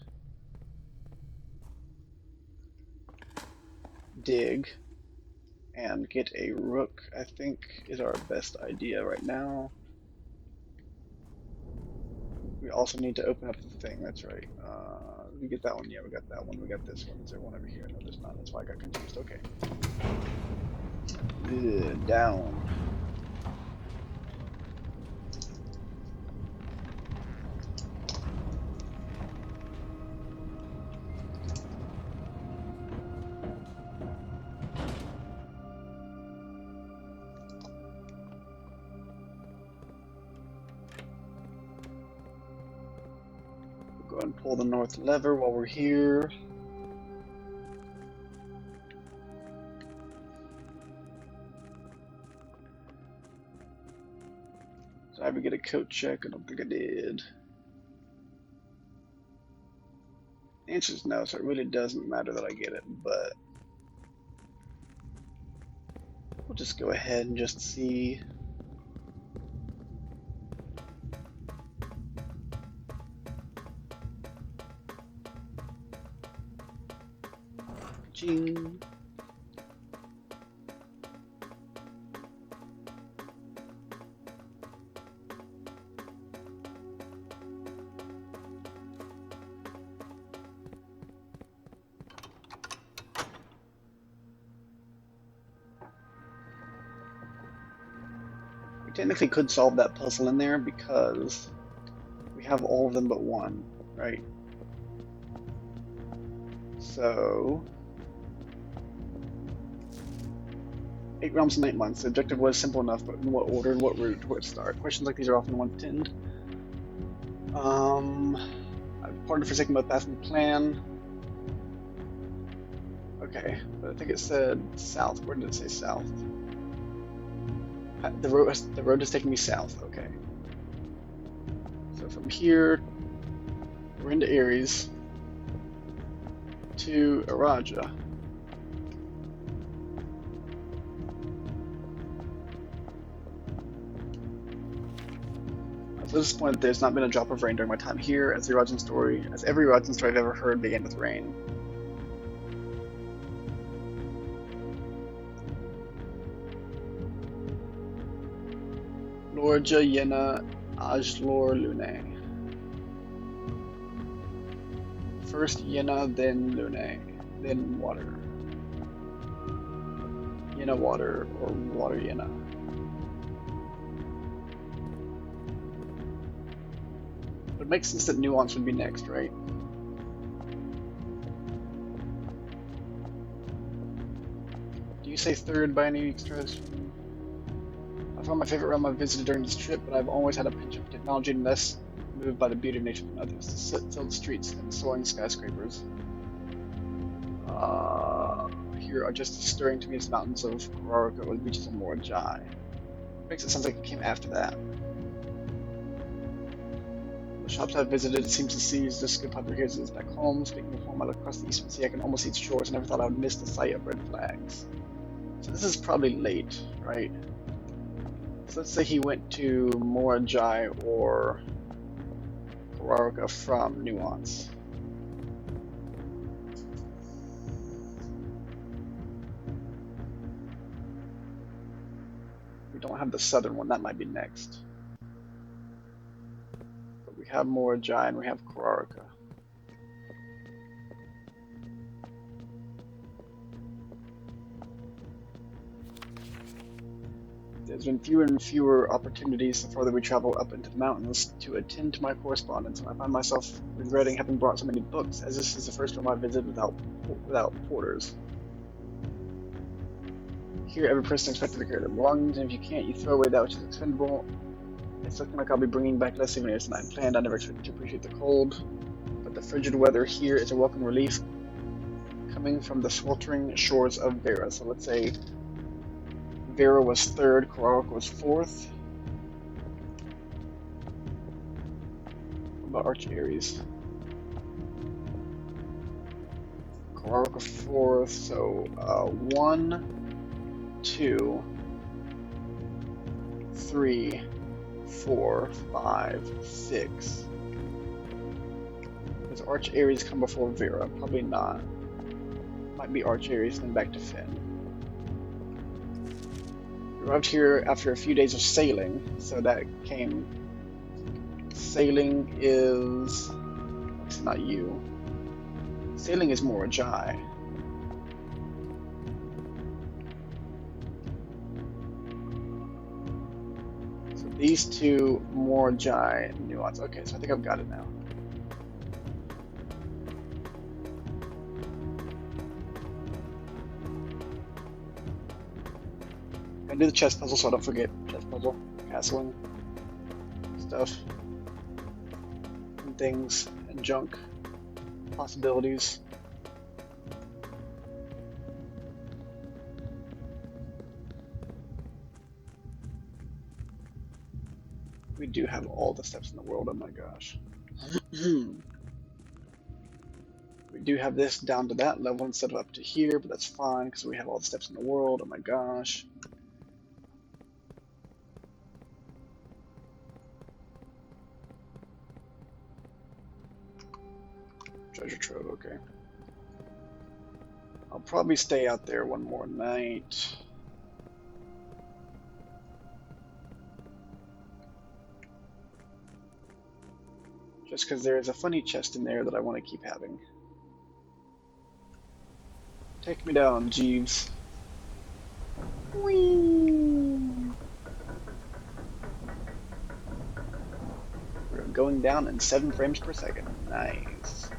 dig and get a rook, I think is our best idea right now. We also need to open up the thing, that's right. We get that one, yeah, we got that one, we got this one. Is there one over here? No, there's not, that's why I got confused, okay. Down. pull the north lever while we're here. Did I ever get a code check? I don't think I did. The answer is no, so it really doesn't matter that I get it, but we'll just go ahead and just see. Ching. We technically could solve that puzzle in there because we have all of them but one, right? So 8 realms in 8 months. The objective was simple enough, but in what order, in what route, where to start? Questions like these are often one to tend. I've pardoned for forsaken both path and plan. Okay, but I think it said south. Where did it say south? The road is taking me south. Okay. So from here, we're into Ares to Araja. At this point, there's not been a drop of rain during my time here, as every Arajan story I've ever heard began with rain. Lorja, Yenna, Ajlor, Lune. First Yenna, then Lune, then water. Yenna water, or water Yenna. It makes sense that Nuance would be next, right? Do you say third by any extras? I found my favorite realm I've visited during this trip, but I've always had a penchant for technology and less moved by the beauty of nature than others. The filled streets and soaring skyscrapers here are just as stirring to me as the mountains of Kororka or the beaches of Morajai. Makes it sound like it came after that. The shops I've visited, it seems to see as just good popular here as it is back home. Speaking of home, I look across the Eastern Sea, I can almost see its shores. I never thought I would miss the sight of red flags. So this is probably late, right? So let's say he went to Morajai or Kororka from Nuance. We don't have the southern one, that might be next. But we have Morajai and we have Kororka. There's been fewer and fewer opportunities the farther we travel up into the mountains to attend to my correspondence, and I find myself regretting having brought so many books, as this is the first one I visited without porters. Here, every person is expected to carry their belongings, and if you can't, you throw away that which is expendable. It's looking like I'll be bringing back less souvenirs than I planned. I never expected to appreciate the cold, but the frigid weather here is a welcome relief coming from the sweltering shores of Vera. So let's say Vera was third, Kororka was fourth. What about Arch Ares? Kororka fourth, so 1, 2, 3, 4, 5, 6. Does Arch Ares come before Vera? Probably not. Might be Arch Ares, then back to Finn. We arrived here after a few days of sailing, so that came. Sailing is. It's not you. Sailing is Morajai. So these two, Morajai, Nuance. Okay, so I think I've got it now. I do the chess puzzle so I don't forget chess puzzle, castling stuff, and things, and junk. possibilities. We do have all the steps in the world, oh my gosh. We do have this down to that level instead of up to here, but that's fine because we have all the steps in the world, oh my gosh. Treasure trove, okay. I'll probably stay out there one more night. Just because there is a funny chest in there that I want to keep having. Take me down, Jeeves. Whee! We're going down in 7 frames per second. Nice.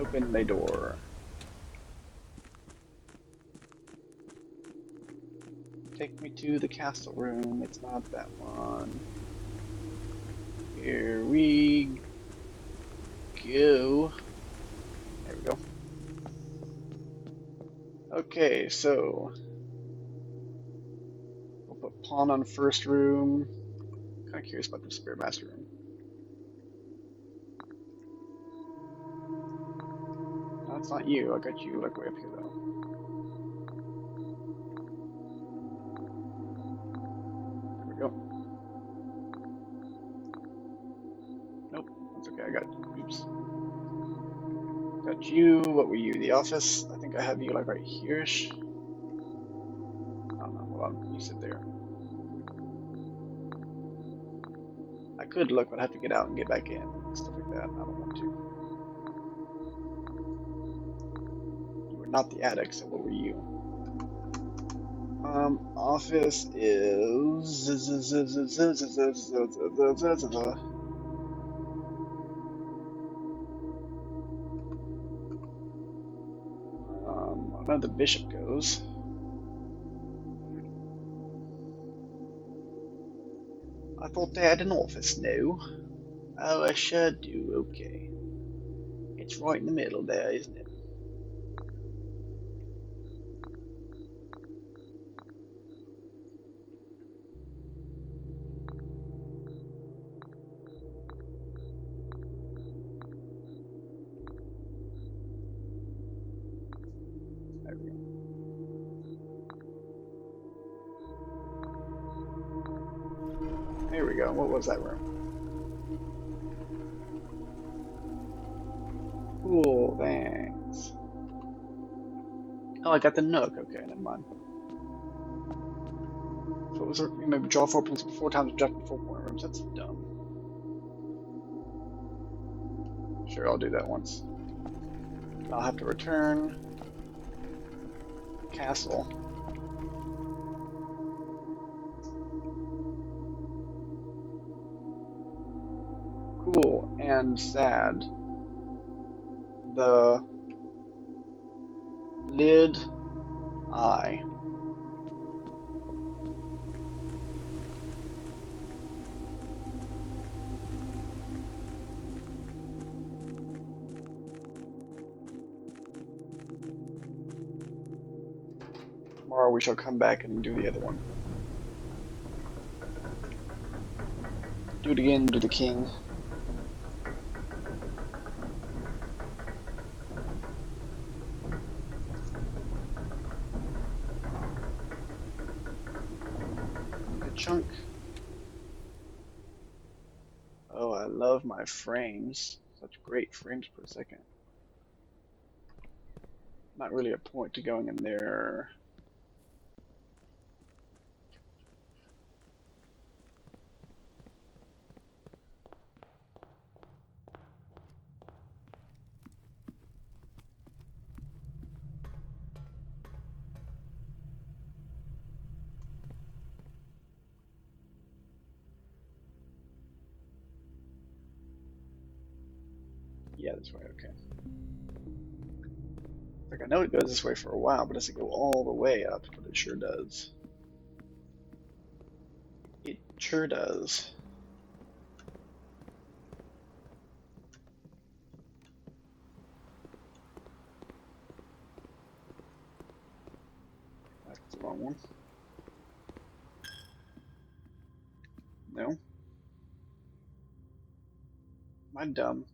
Open the door. Take me to the castle room. It's not that one. Here we go. There we go. Okay, so we'll put pawn on first room. Kind of curious about the spare master room. No, it's not you. I got you like way up here though. There we go. Nope, that's okay. I got you. Oops. Got you. What were you? The office? I think I have you like right here-ish. I don't know. Hold on. You sit there. I could look, but I'd have to get out and get back in. Stuff like that. I don't want to. You were not the attic, so what were you? Office is... where the bishop goes. I thought they had an office, no? Oh, I sure do, okay. It's right in the middle there, isn't it? There we go. There we go. What was that room? Cool, thanks. Oh, I got the nook. Okay, never mind. So it was maybe draw 4 points 4 times objective 4-point rooms. That's dumb. Sure, I'll do that once. I'll have to return. Castle. Cool and sad. The lid eye. Tomorrow we shall come back and do the other one. Do it again, do the king. Good chunk. Oh, I love my frames. Such great frames per second. Not really a point to going in there. Yeah, this way, okay. Like, I know it goes this way for a while, but does it go all the way up? But it sure does. It Sure does. That's the wrong one. No. Am I dumb?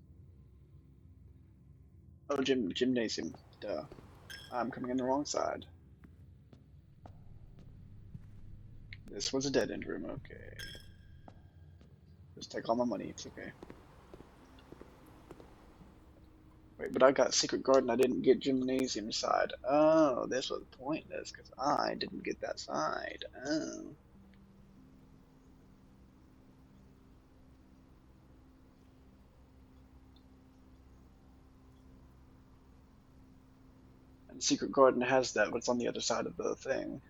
Oh, gymnasium. Duh. I'm coming in the wrong side. This was a dead end room. Okay. Just take all my money. It's okay. Wait, but I got Secret Garden. I didn't get Gymnasium side. Oh, this was pointless because I didn't get that side. Oh. And Secret Garden has that, but it's on the other side of the thing.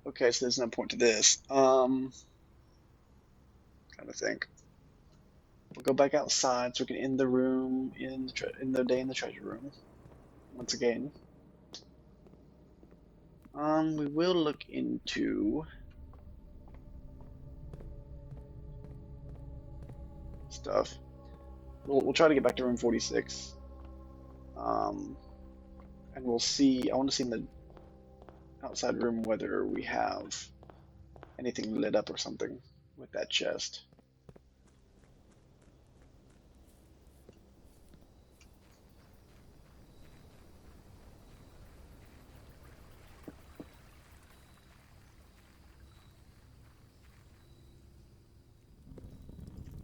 Okay, so there's no point to this. Kind of think. We'll go back outside so we can end the room in the day in the treasure room once again. We will look into stuff. We'll try to get back to room 46. And we'll see. I want to see in the outside room whether we have anything lit up or something with that chest.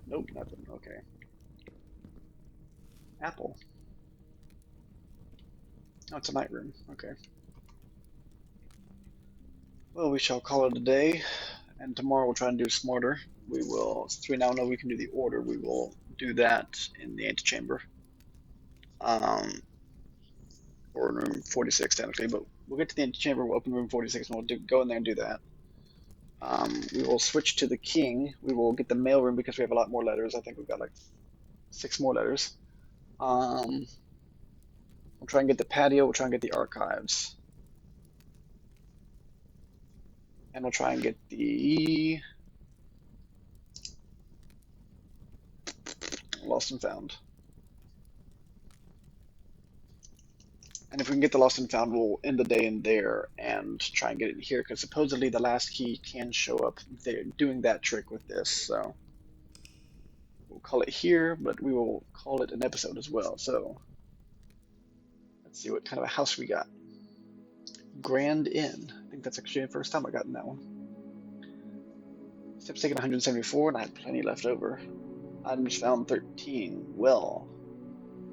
Nope, nothing. Okay. Apple. Oh, it's a night room. Okay. Well, we shall call it a day, and tomorrow we'll try and do smarter. We will, since we now know we can do the order, we will do that in the antechamber. Or in room 46 technically, but we'll get to the antechamber, we'll open room 46, and we'll go in there and do that. We will switch to the king. We will get the mailroom because we have a lot more letters. I think we've got like 6 more letters. We'll try and get the patio. We'll try and get the archives. And we'll try and get the lost and found. And if we can get the lost and found, we'll end the day in there and try and get it in here because supposedly the last key can show up there doing that trick with this. So we'll call it here, but we will call it an episode as well. So let's see what kind of a house we got. Grand Inn. I think that's actually the first time I got in that one. Steps taken 174, and I had plenty left over. Items found 13. Well,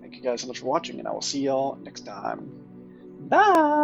thank you guys so much for watching, and I will see y'all next time. Bye!